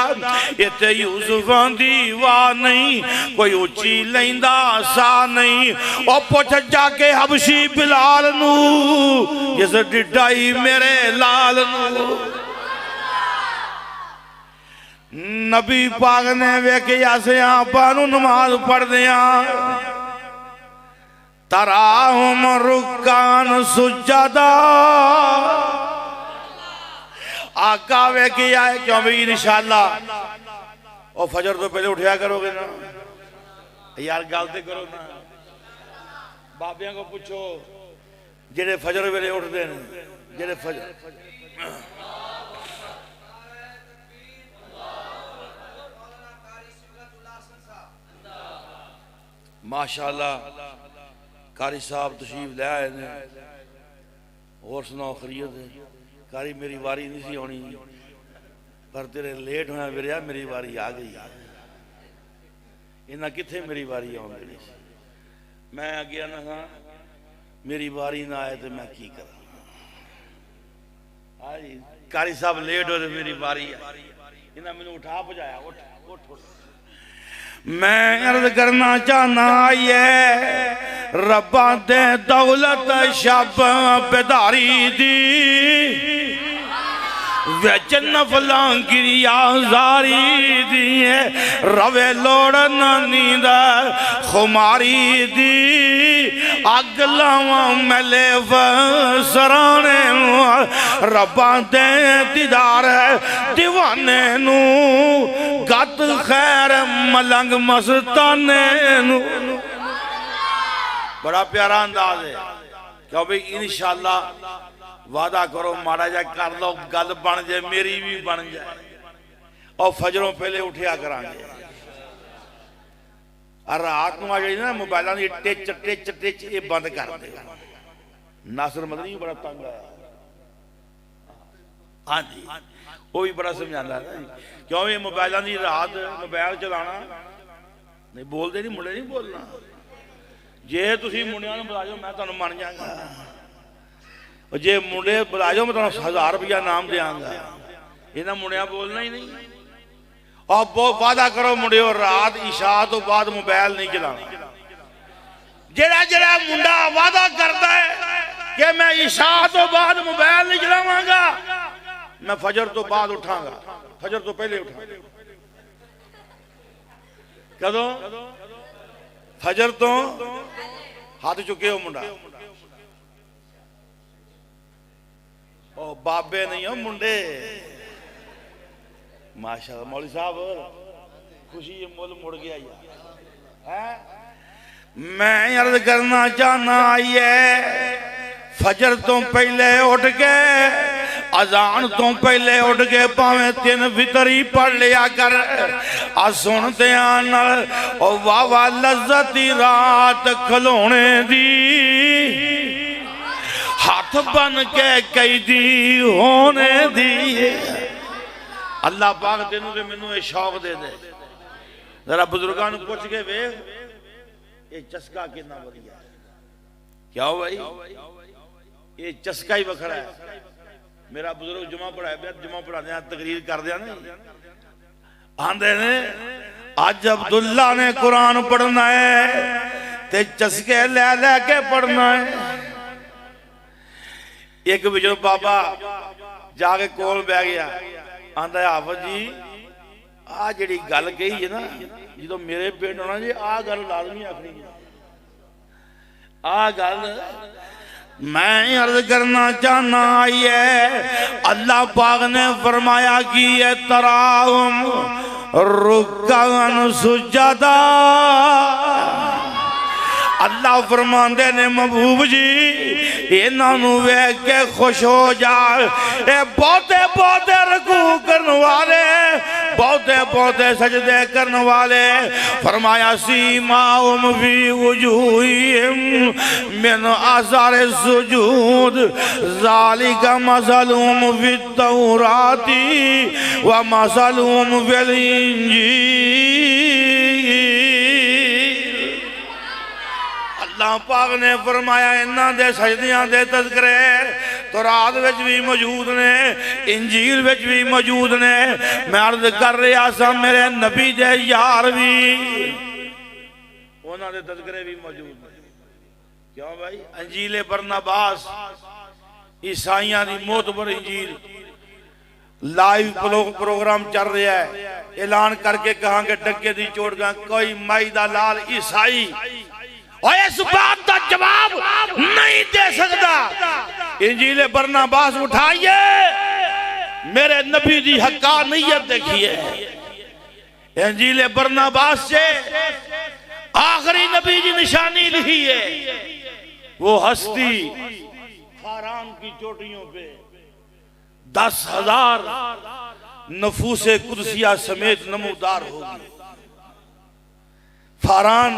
इत्थे यूसुफां दी वाह नहीं, कोई उची लेंदा सा नहीं। ओ पुछ जाके हबशी बिलाल नू जिस डिडाई मेरे लाल नू। नबी पाक ने वेखिया सियापा नू नमाज पढ़दिया तराहुम रुकान सुजदा। आका वेखिया क्यों भी इंशाअल्लाह और फजर तो पहले उठा करोगे ना यार, गलते करो ना। बाबियां को पूछो जेड़े फजर वेले उठते हैं, जेड़े फजर माशाअल्लाह कारी साहब तशरीफ ले आए ने। और सुनाओ खैरियत है? कारी मेरी वारी नहीं सी होनी पर तेरे लेट होना विरिया मेरी वारी आ गई। इन्ना किथे मेरी वारी आउण देनी सी। मैं गया ना हाँ मेरी वारी ना आए तो मैं की करा। कारी साहब लेट हो मेरी वारी इन्हें मैंने उठा भजाया। उठ उठ उठ। मैं अर्ज करना चाहना है रब्बा दे दौलत शब बेदारी दी विच नफलां गिरिया जारी दी रवे लोड़ नींद खुमारी दी अग लावा मैले सराने रब्बा दे दीदार दीवाने नू गत खैर मलंग मस्ताने नू। बड़ा प्यारा अंदाज है क्यों भाई इंशाअल्लाह वादा करो माड़ा जा कर लो गल बन जाए मेरी भी बन जाए और फजरों पहले उठिया करांगे। रात को आ जाए ना मोबाइलों की टिच टिच टिच ये बंद कर देगा। नासर मदनी बड़ा तंग आया। हाँ जी वो भी बड़ा समझाता है क्यों ये मोबाइलों की रात मोबाइल चलाना नहीं बोलते नहीं मुंडे नहीं बोलना। जे तुम मुंडिया बुला जाओ मैं तुहानू मन जाऊंगा जे मुंडे बुला जाओ मैं तुहानू 1000 रुपया नाम देंगा। इन्हें मुंडिया बोलना ही नहीं। और बहुत वादा करो मुंडियो रात इशा तो बाद मोबाइल नहीं चलाना। जेड़ा जेड़ा मुंडा वादा करता है कि मैं इशा तो बाद मोबाइल नहीं चलावांगा मैं फजर तो बाद उठांगा। फजर तो पहले उठा कदों फजर तो हाथ चुके हो मुंडा। ओ बाबे नहीं हो मुंडे। माशाअल्लाह मौलवी साहब खुशी ये मुल मुड़ गया यार। मैं अर्ज करना चाहना आइए फजर तो पहले उठ के अजान तो पहले उठ के भावे 3 फितरी पढ़ लिया कर। आ सुन ध्यान ओ वाह वाह लज्जती रात खलोने दी हाथ बन के कैदी होने दी। अल्लाह पाक तेनू ते मैनू ये शौक दे दे। जरा बुजुर्गां नू पुछ के वेख ये चस्का कितना वधिया है। क्या हो भाई ये चस्का ही वखरा है। मेरा बुजुर्ग जुमा पढ़ाया जुमा पढ़ाने तकरीर कर दिया ना आंदे ने अज अब्दुल्ला ने कुरान पढ़ना है ते चस्के ले लेके पढ़ना है। एक बुजुर्ग बाबा जाके कोल बह गया, आंदा हाफिज जी आ जिहड़ी गल कही है ना, जो मेरे पिंड होना जी आ गल लाजमी आखनी है। आ गल मैं अर्ज करना चाहना आई है, अल्लाह पाक ने फरमाया कि है तराहुम रुक्कअन सुजदा। अल्लाह फरमांदे ने महबूब जी इन्हों वेख के खुश हो जा, ये बहुते बहुते रकू करने वाले, बहुते बहुते सजदे करने वाले। फरमाया सीमाहुम फी वजूहिहिम मिन आसारि सुजूद ज़ालिका मसलुहुम फित तौराती व मसलुहुम फिल इंजील। अल्लाह पाक ने फरमाया इन्हां दे सजदियां दे तज़किरे तौरात विच भी मौजूद ने, इंजील विच भी मौजूद ने। मैं अर्ज कर रहा सा मेरे नबी दे यार भी उन्हां दे तज़किरे भी मौजूद ने। क्यों भाई? इंजील बरनबास ईसाइयां दी मोतबर इंजील लाइव प्रोग्राम चल रहा है, ऐलान करके कहांगे डंके दी चोट गा कोई माई दा लाल ईसाई और इस बात का जवाब नहीं दे सकता। इंजील बरनबास उठाइए, मेरे नबी दी हक्कानियत देखिए। इंजील बरनबास से आखिरी नबी की निशानी लिखी है, वो हस्ती फारान की चोटियों पे 10,000 नफूसे कुदसिया समेत नमूदार होगी। फारान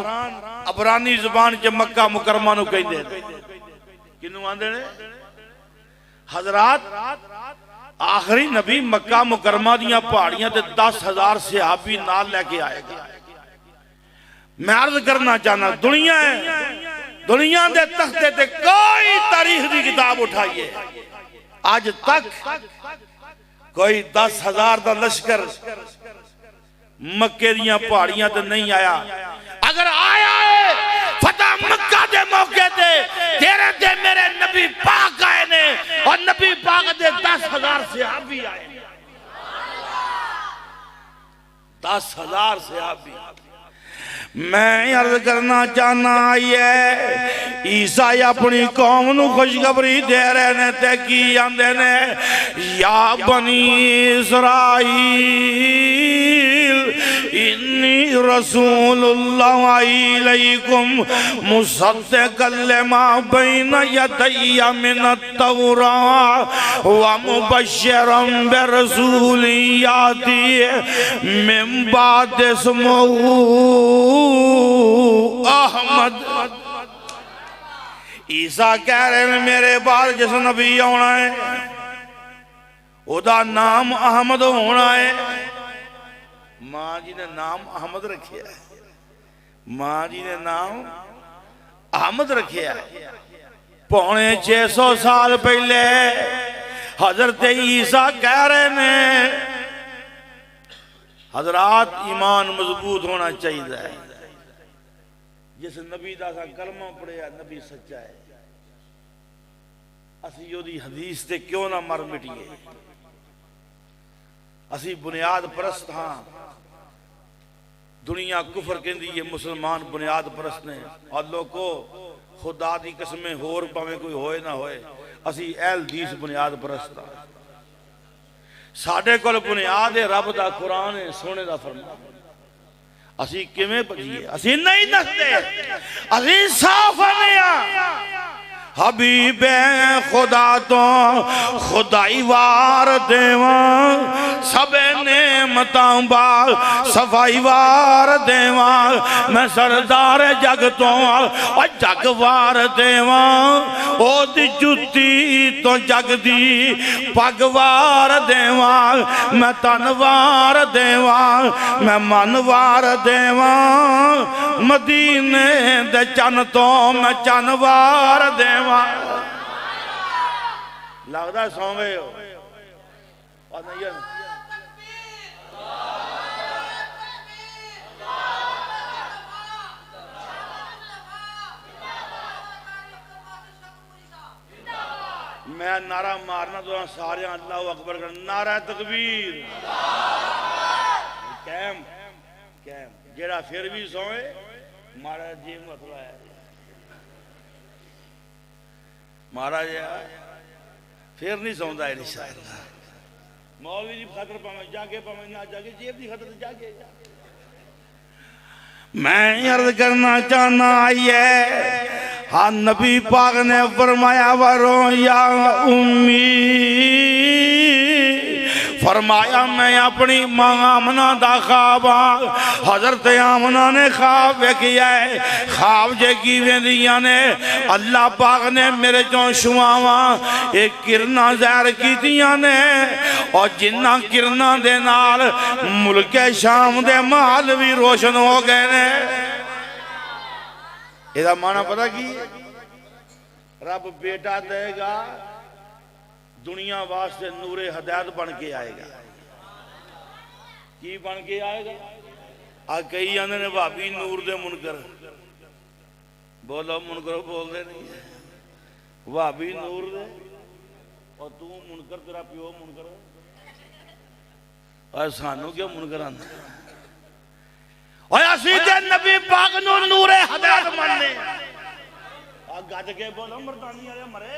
अबरानी जुबान च मक्का मुकरमा नूं कहंदे ने, किनू आंदे ने हजरात। आखिरी नबी मक्का मुकरमा दियां पहाड़ियां ते 10,000 सहाबी नाल लेके आएगा। मैं अर्ज करना चाहना दुनिया है, दुनिया दे तख्ते ते कोई तारीख की किताब उठाइए आज तक कोई 10,000 का लश्कर मक्के दियां पहाड़ियां ते नहीं आया। अगर आया है फतह मक्का दे मौके ते तेरे ते मेरे नबी पाक आए ने और नबी पाक दे 10,000 सहाबी आए। 10,000 सहाबी। मैं अर्ज करना चाहना आई है ईसाई अपनी कौम नूं खुशखबरी दे रहे ने ते की आंदे ने, या बनी इस्राईल इन्नी रसूलुल्लाह इलैकुम मुसद्दिक़न लिमा बैना यदैया मिनत तौरात व मुबश्शिरन बिरसूलिन याती मिन बाद इस्मुहु अहमद। ईसा कह रहे हैं मेरे बाद जिस नबी आना है ओदा नाम अहमद होना है। मां जी ने नाम अहमद रखे है, मां जी ने नाम अहमद रखे है। पौने 600 साल पहले हजरत ईसा कह रहे हैं हजरात ईमान मजबूत होना चाहिए। जिस नबी दा कलमा पढ़िया नबी सच्चा है, असी ओदी हदीस ते क्यों ना मर मिटिए। असी बुनियाद परस्त हाँ, दुनिया कुफर कहती है, मुसलमान बुनियाद परस्त ने। और लोगों खुदा दी कसमें होर भावें कोई होए ना होए, असी अहल हदीस बुनियाद परस्त हाँ। साडे कोल बुनियाद है रब दा कुरान है, सोने दा फरमान। असी किवें भजीए? असी नहीं नसते, असी साफ हैं। हबीबे खुदा तो खुदाई वार देवा, सबे नेमतां बाल सफाई वार देवा। मैं सरदार जग तो और जग वार देवा, ओदी जुत्ती तो जग दी पग वार देवा। मैं तन वार देवा, मैं मन वार देवा, मदीने दे चन तो मैं चन वार देवा। लगता सौ गए हो मैं नारा मारना तो सारे अल्लाह अकबर कर नारा तकबीर कैम कैम जेड़ा फिर भी सोए महाराज जी मसला है महाराज फिर नहीं सौंदा इंशाअल्लाह मौलवी की खातर पावे जागे पावे ना जागे जेब की खातर जागे मैं अर्ज करना चाहना आइए हाँ नबी पाक ने फरमाया वरो या उम्मी फरमाया मैं अपनी मां आमना दा ख्वाब हजरत आमना ने ख्वाब वेखिया है ख्वाब जे की वेंदियां ने अल्लाह पाक ने मेरे चों छुआवा एक किरना ज़ाहिर कीतियां ने और जिन्ना किरना दे नाल मुल्क शाम दे महल भी रोशन हो गए ने ਇਹਦਾ माना पता की रब बेटा देगा दुनिया वास्ते नूरे हदायत बन के आएगा की बन के आएगा आ कई आंदे ने भाभी नूर दे मुनकर बोलो मुनकर बोलते नहीं भाभी नूर दे और तू मुनकर तेरा प्यो मुनकर और सानू क्यों मुनकर आंदा नबी पाक नूरे हदायत मानने गज के बोलो मर्दानी वाले मरे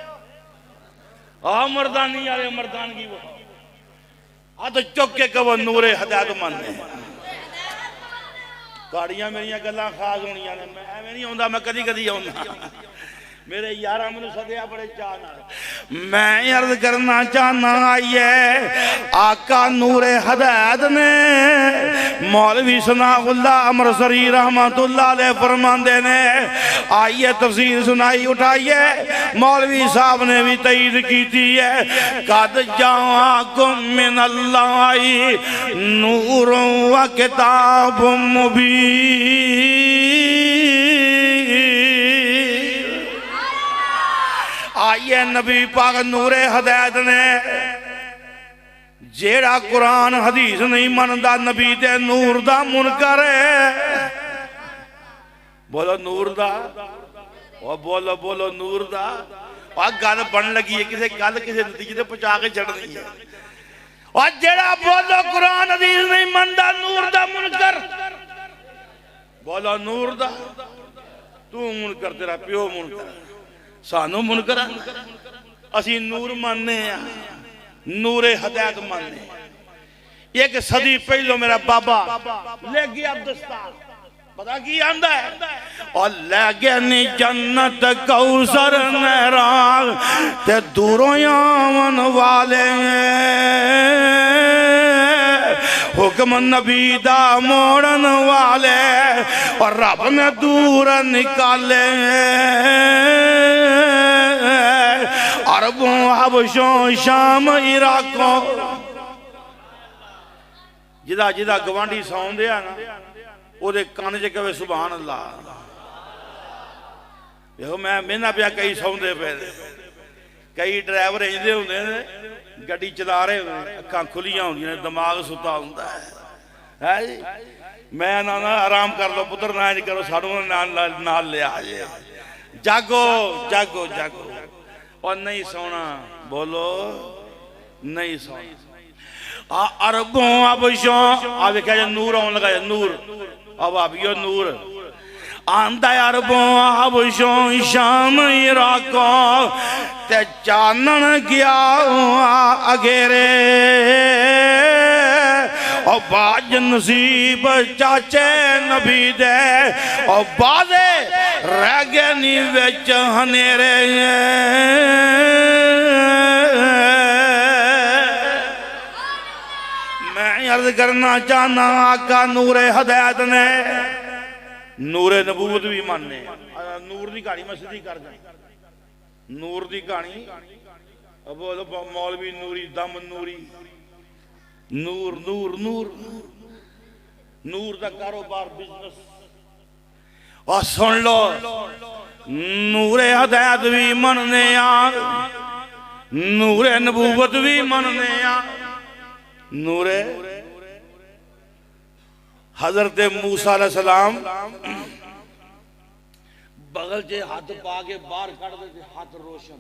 मर्दानी वाले मर्दानगी वो तो चुक के कहो नूरे हदायत मानने ताड़ियां मेरिया गल्लां खास होनियां ने मैं एवें नहीं आउंदा मैं कदी कदी आउंदा मेरे यारा मैनू सदया बड़े चाह नाल मैं अर्ज करना चाहना आइए आका नूरे हदायत ने मौलवी सनाउल्लाह अमरसरी रहमतुल्लाह अलैह फरमांदे ने आइए तफसीर सुनाई उठाइए मौलवी साहब ने भी तईद की है कद जाकुम मिनल्लाहि नूरुन व किताबुम मुबीन आइए नबी पाक नूरे हदायत ने जेड़ा कुरान हदीस नहीं मनदा नबी दे नूर दा मुनकर बोलो नूर दा ओ बोलो बोलो नूर दा आ गल बन लगी है किसे गल किसे नतीजे ते पहुंचा के छड़नी है और जेड़ा बोलो कुरान हदीस नहीं मनदा नूर दा मुनकर बोलो नूर दा तू मुनकर तेरा प्यो मुनकर सानू मुनकर असी नूर मानने नूरे हदायत मानने एक सदी पहलो मेरा बाबा ले गया दस्तार पता की आंदा है और ले गया नी जन्नत कौसर नहरां ते दूरों आवन वाले हुक्म नबी दा मोड़न वाले और रब ने दूर निकाले अरबों हबशों शाम इराकों जिदा जिदा गवांडी सौंदे आ ना ओदे कान च कहे सुभान अल्लाह देखो मैं मेहना पिया कई सौंदे पे कई ड्राइवर इंजदे होंदे ने गड्डी चला रहे होंदे अखां खुलियां होंदियां ने दिमाग सुता हुंदा है जी मैं ना आराम कर लो पुत्र ना नहीं करो साडू नाल लिया जे जागो जागो जागो और नहीं सोना बोलो नहीं सोना अरबों अबशों आ देखा नूर आने लगा नूर अब अबियो नूर आंदा अरबों अबशों शाम इराकों ते चानन गया अगेरे और बाज नसीब चाचे नबी दे और बाजे रह गए नी विच हनेरे मैं अर्ज करना चाहना आका नूरे हदायत ने नूरे नबूवत भी मानने नूर की कहानी मैं सीधी कर दा नूर की कहानी बोलो मौलवी नूरी दम नूरी नूर नूर नूर नूर का कारोबार बिजनेस और सुन लो नूरे हदायत भी मनने नूरे नबूवत भी मनने नूरे हजरत मूसा अलैहि सलाम बगल से हाथ पा के बाहर कड़ देते हाथ रोशन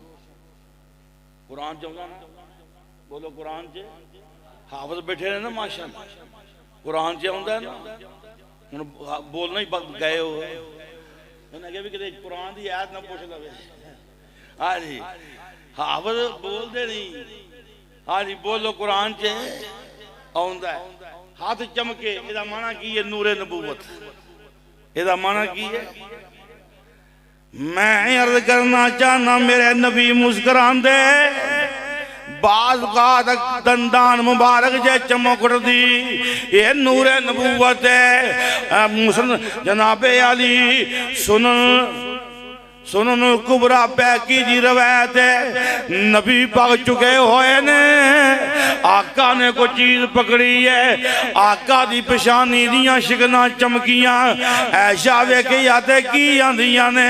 कुरान च आउंदा ना, बोलो कुरान च हाफिज बैठे ने ना माशाअल्लाह, कुरान च आउंदा है ना। हुण बोलना ही गए हो, इन्हें कहा भी किते कुरान दी आयत ना पुछ लवे। हाँ जी, हाफिज बोलते नहीं। हाँ जी, बोलो कुरान च आउंदा है। हाथ चमके, इहदा माना की है? नूरे नबूवत। इहदा माना की है? मैं अर्ज करना चाहना, मेरे नबी मुस्कुरांदे, बाज का दंदान मुबारक जे चमक दी, ये नूरे नबूवत है। मुसन जनाबे अली सुनन कुबरा पैकी जी रवायत है, नबी पग चुके हुए ने, आका ने कोई चीज पकड़ी है, आका दी पेशानी दियां शिकना चमकियां, ऐशा वेखी आते की आंदियां ने,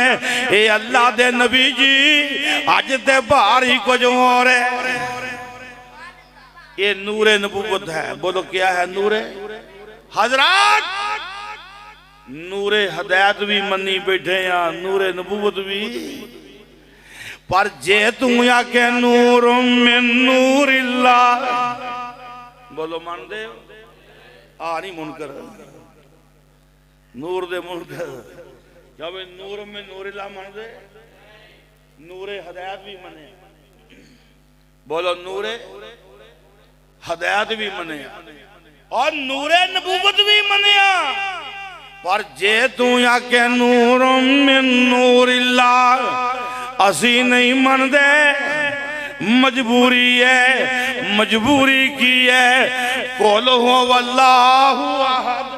ये अल्लाह दे नबी जी अज ते बाहर ही कुछ हो रहे। ये नूरे नबूवत है। बोलो क्या है? नूरे हजरात, नूरे हदायत भी मनी बैठे या नूरे नबूवत भी। पर जे तू आके नूर मिन नूरिल्लाह, बोलो मान दे आ नहीं मुनकर, नूर दे मुनकर, जब नूर में नूरिल्लाह मान दे, नूरे हदायत भी मने। बोलो नूरे हदायत भी मने और नूरे नबूवत भी मनिया। पर जे तू आके नूर मिन नूरिल्लाह, असी नहीं मनदे, मजबूरी है। मजबूरी की है? कुल हो वल्लाहु अहद,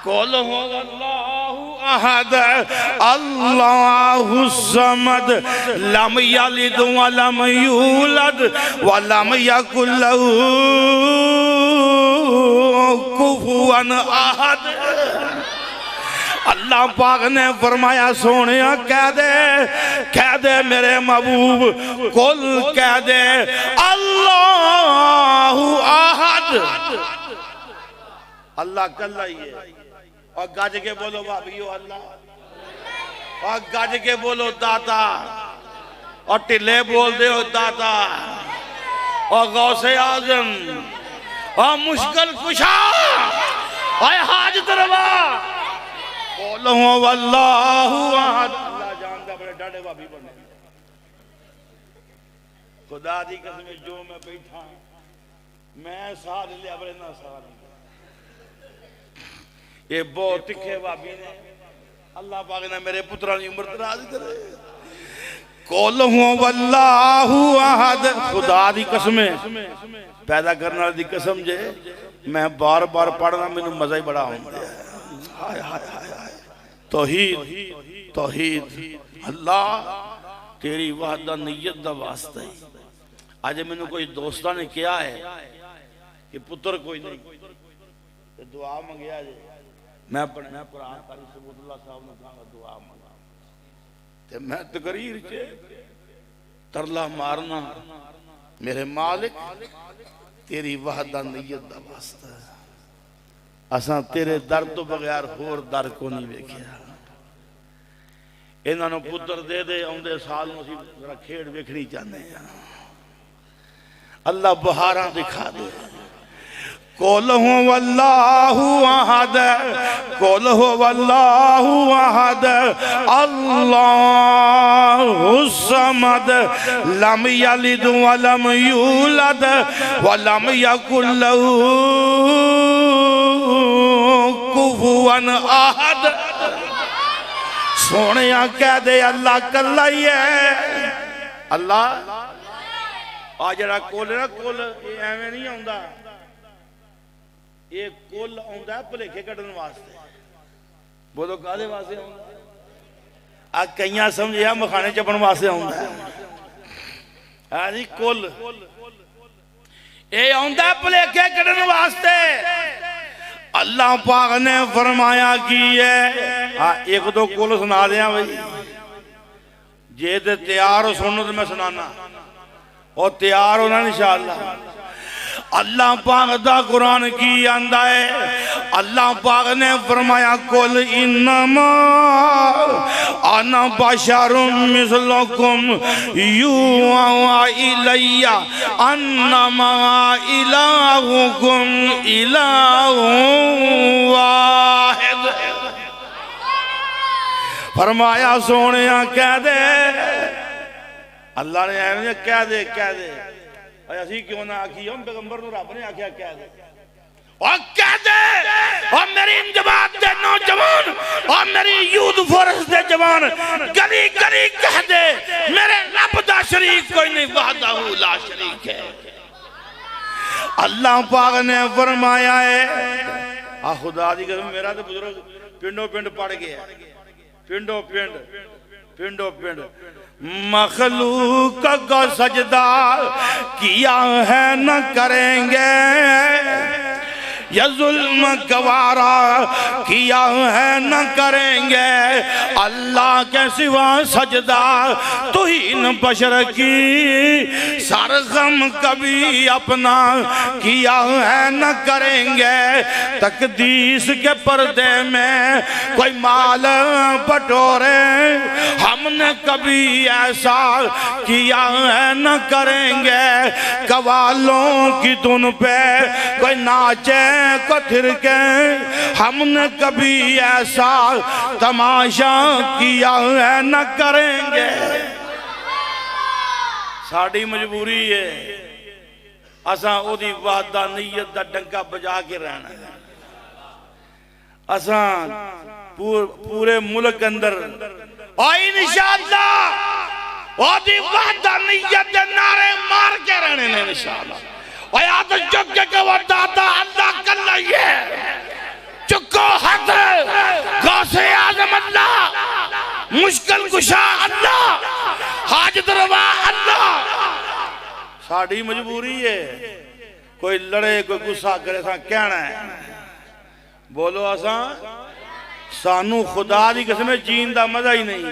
कुल हो वल्लाहु अहद, अल्लाहु समद, लम यलिद व लम यूलद व लम यकुल लहू कुफुवन अहद। अल्लाह पाक ने फरमाया, सोने कह दे मेरे महबूब, कुल कह दे अल्लाहु अहद, अल्लाह कल्ला ही है। और गज के बोलो भाभी अल्लाह, और गज के बोलो दाता, और टिले बोल दे हो दाता, और गौसे आजम, और मुश्किल कुशा, और हाजत रवा, बोलो वल्लाहु अहद। अल्लाह जानता बड़े डाढ़े भाभी बने। खुदा दी कसम, जो मैं बैठा मैं साथ लिया बड़े ना साथ, ये बहुत तिखे भाभी ने। अल्लाह पाक ने मेरे पुत्रा की उम्र दराज करे। कुल वल्लाहु अहद, खुदा दी कसम, पैदा करने वाली दी कसम जे, मैं बार बार पढ़ना मैनू मजा ही बड़ा आउंदा है। हाय हाय हाय हाय, तौहीद तौहीद, अल्लाह तेरी वहदानियत दा वास्ता है। आज मैनू कोई दोस्तां ने कहा है कि पुत्र कोई नहीं, तो दुआ मंगया जे, मैं कुरान कारी सबूतुल्लाह साहब ने कहा दुआ मंगा, ते मैं तकरीर च तरला मारना, मेरे मालिक तेरी वहदानियत दा वास्ता है, असां तेरे दर तो बगैर होर दर को नहीं वेखिया। इन्हां नूं पुत्र दे दे, आउंदे साल नूं असीं जरा खेड वेखणी चाहते हैं। अल्लाह बहारां दिखा दे। कुल हु वल्लाहु अहद, कुल हु वल्लाहु अहद, अल्लाहु समद, लम यलिद व लम यूलद व लम यकुल लहू कुफुवन अहद। सोने कह दे अल्लाह कल्ला ही है। अल्लाह आ जरा कुल ना, कुल एवें नहीं आउंदा, ये कुल आउंदा भुलेखे कढण वास्ते। बोलो कादे वास्ते आउंदा? आ कईयां समझिया मखाने चपण वास्ते आउंदा है जी। कुल ये आउंदा भुलेखे कढण वास्ते। अल्लाह पाक ने फरमाया की है, एक दो कुल सुना दिया भाई, जे ते तैयार हो सुनो तो मैं सुनाना, और तैयार होना इंशाअल्लाह। अल्लाह पाक दा कुरान की आंदा है, अल्लाह पाक ने फरमाया कुल इन्नमा अना बशरुम मिसलुकुम युहा इलैया अन्नमा इलाहुकुम इलाहुन वाहिद। फरमाया सोने कह दे, अल्लाह ने कह दे असी क्यों ना आखिए, हम पैगंबर नूं रब ने आख्या कह दे, और कह दे और मेरी जमात दे नौजवान और मेरी यूथ फोर्स दे जवान गली गली कह दे मेरे रब दा शरीक कोई नहीं, वहदहू ला शरीक है। अल्लाह पाक ने फरमाया है, आ खुदा दी कसम मेरा तो बुजुर्ग पिंडो पिंड पड़ गया, पिंडो पिंड मखलूक को सजदा किया है न करेंगे, या जुल्म गवारा किया है न करेंगे, अल्लाह के सिवा सजदा तुहीन बशर की सरगम कभी अपना किया है न करेंगे। तकदीस के पर्दे में कोई माल बटोरे हमने कभी ऐसा किया है न करेंगे, कवालों की धुन पे कोई नाचे को थिरके हमने कभी ऐसा तमाशा किया है न करेंगे। साड़ी मजबूरी है असा ओदी वादा नीयत दा डंका बजा के रहना है। असा पूरे मुल्क अंदर इंशाअल्लाह ओदी वादा नीयत दे नारे मार के रहने ने इंशाअल्लाह। अल्लाह कल्ला ये चुको हाथ गौसे आज़म अल्लाह, मुश्किल कुशा अल्लाह, हाजत रवा अल्लाह। साड़ी मजबूरी है, कोई लड़े कोई गुस्सा करे सा कहना है, बोलो असा सानू खुदा दी कसम जीन दा मजा ही नहीं,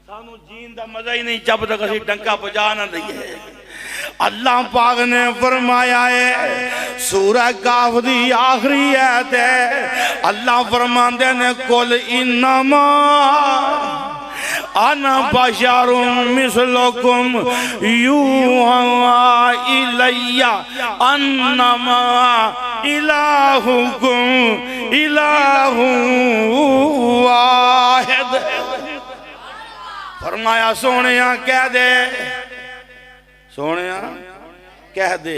सानू जीन दा मजा ही नहीं जब तक असी डंका बजा ना दईए। अल्लाह पाक ने फरमाया है सूरह काफ दी आखिरी आयत है, अल्लाह फरमांदे ने कुल इन्नमा अना बशरुम मिसलुकुम युहा इलैया अन्नमा इलाहुकुम इलाहुन वाहिद। फरमाया सोने कह दे, सोने कह दे,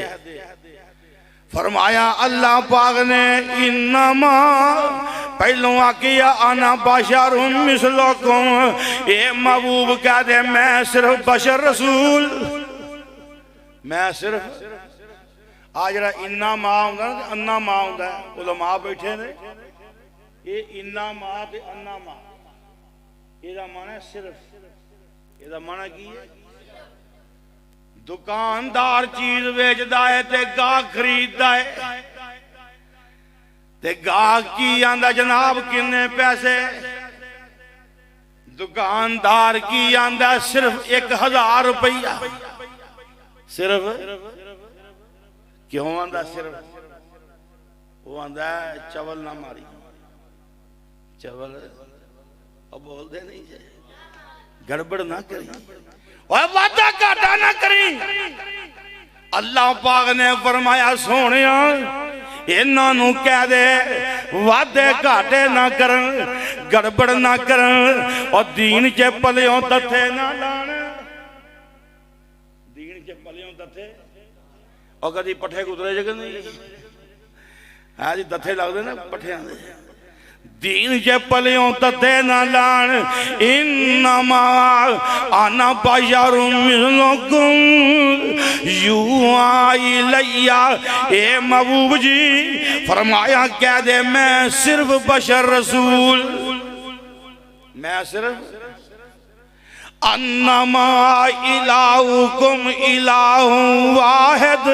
फरमाया अल्लाह पाक ने इन्नमा पहलों आकिया आना बशरुम मिसलुकुम, ए महबूब कह दे मैं सिर्फ बशर रसूल, मैं सिर्फ आ जरा इन्ना मां होंदा ना अन्ना मां होंदा, उलमा बैठे ने ये इन्ना मां ते अन्ना मां, एदा माना सिर्फ, एदा माना की है दुकानदार चीज बेचता है ते गाहक खरीदता है, ते गाहक की आंदा जनाब किन्ने पैसे, दुकानदार की आंदा सिर्फ 1000 रुपया, सिर्फ क्यों आंदा सिर्फ, वो आंदा चवल ना मारी, चवल अब बोलते नहीं जे गड़बड़ ना करी और वादा घाटा ना करी। अल्लाह पाक ने फरमाया सोने इन्हों कह दे वादे घाटे ना करन, गड़बड़ ना करन और दीन च पलियों तथे ना लान, दीन च पलियों तथे और कभी पट्ठे कुतरे जगह नहीं है जी, दथे लगते ना पट्ठिया दीन जे पलियों तथे ना लान, इन्नमा आना बशरुम मिसलुकुम युहा इलैया। ए महबूब जी फरमाया कह दे मैं सिर्फ बशर रसूल, मैं सिर्फ अन्नमा इलाहुकुम इलाहुन वाहिद,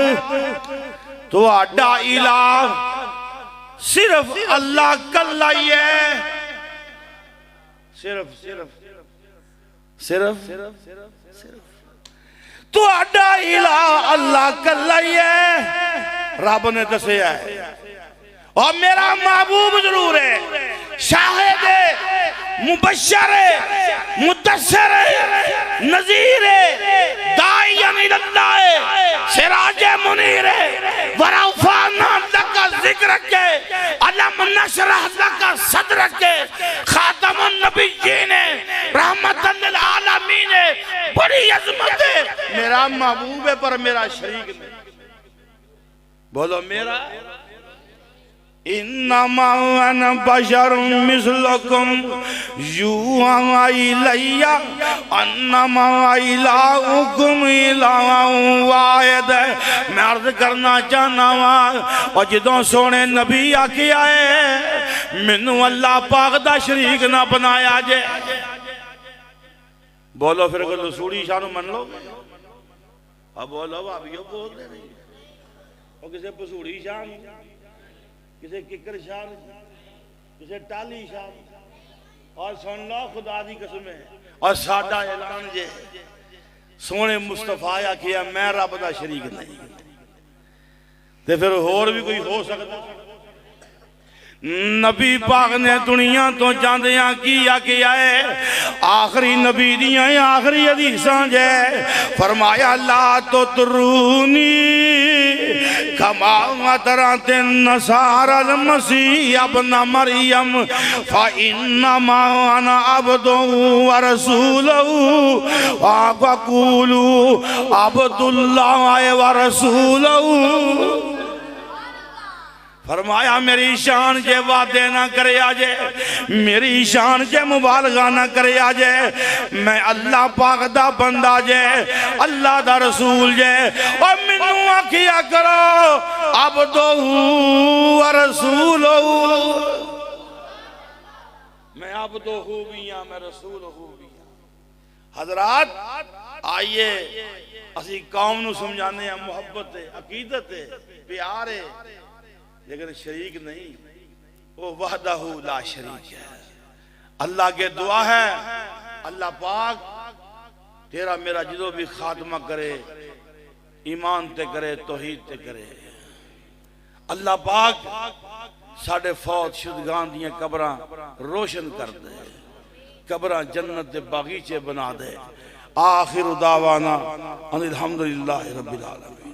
तो आडा इलाह सिर्फ अल्लाह कल्ला ही है, सिर्फ सिर्फ सिर्फ सिर्फ तुहाडा इला अल्लाह कल्ला ही है, रब ने दसिया है। और मेरा महबूब जरूर है, शाहिद है, मुबश्शिर है, मुदस्सिर है, नज़ीर है, दाइयन इलल्लाह है, सिराज मुनीर है, वरफ़अना लका ज़िक्रक है, अलम नशरह लका सदरक है, खातमुन नबिय्यीन है, रहमतन लिल आलमीन है। बड़ी अज़मत है, मेरा महबूब है पर मेरा शरीक नहीं। बोलो मेरा। इन्नमा अना बशरुम मिस्लुकुम युहा इलैया अन्नमा इलाहुकुम इलाहुन वाहिद। मैं अर्ज करना चाहना वा, और जदों सोने नबी आखिया है मैनू अल्लाह पाक दा शरीक ना बनाया जे। बोलो फिर कोई लसूड़ी शाह मन लो। अब बोलो भाभीओ बोल दे नहीं, और किसी पसूड़ी शाह, किसी किकर शाह, किसी टाली शाह। और सुन लो खुदा दी कसम है, और साडा ऐलान जे सोने मुस्तफा आखिया मैं रब दा शरीक नहीं, ते फिर होर भी कोई हो सकता। नबी पाक ने दुनिया तो जांदियां की आखिया है, आखिरी नबी दियां आखिरी हदीसां जे फरमाया ला तो तुरूनी कमा तरते नसारल मसीह अबना मरियम फा इन्नमा अना अब्दुहु व रसूलुहु वक़ूलू अब्दुल्लाह व रसूलुहु। फरमाया मेरी शान जे वादे ना करे आजे, मेरी शान जे मुबालगा ना करे आजे, मैं अल्लाह पाक दा बंदा जे, अल्लाह दा रसूल जे। और मैनू आखिया करो अब्दुहु व रसूलुहु, मैं अब्दुहु भी हां, मैं रसूलुहु भी हां। हजरात आइए असी कौम नू समझाने हैं मुहब्बत है, अकीदत है, प्यार है, लेकिन शरीक नहीं। वो वहदहू ला शरीक है। अल्लाह के दुआ है अल्लाह पाक तेरा मेरा जो भी खात्मा करे ईमान ते करे, तौहीद ते करे। अल्लाह पाक साढ़े फौत शुदगान दियां कब्रां रोशन कर दे, कब्रां जन्नत दे बागीचे बना दे। आखिर दावाना अनिल हम्दुलिल्लाहि रब्बिल आलमीन।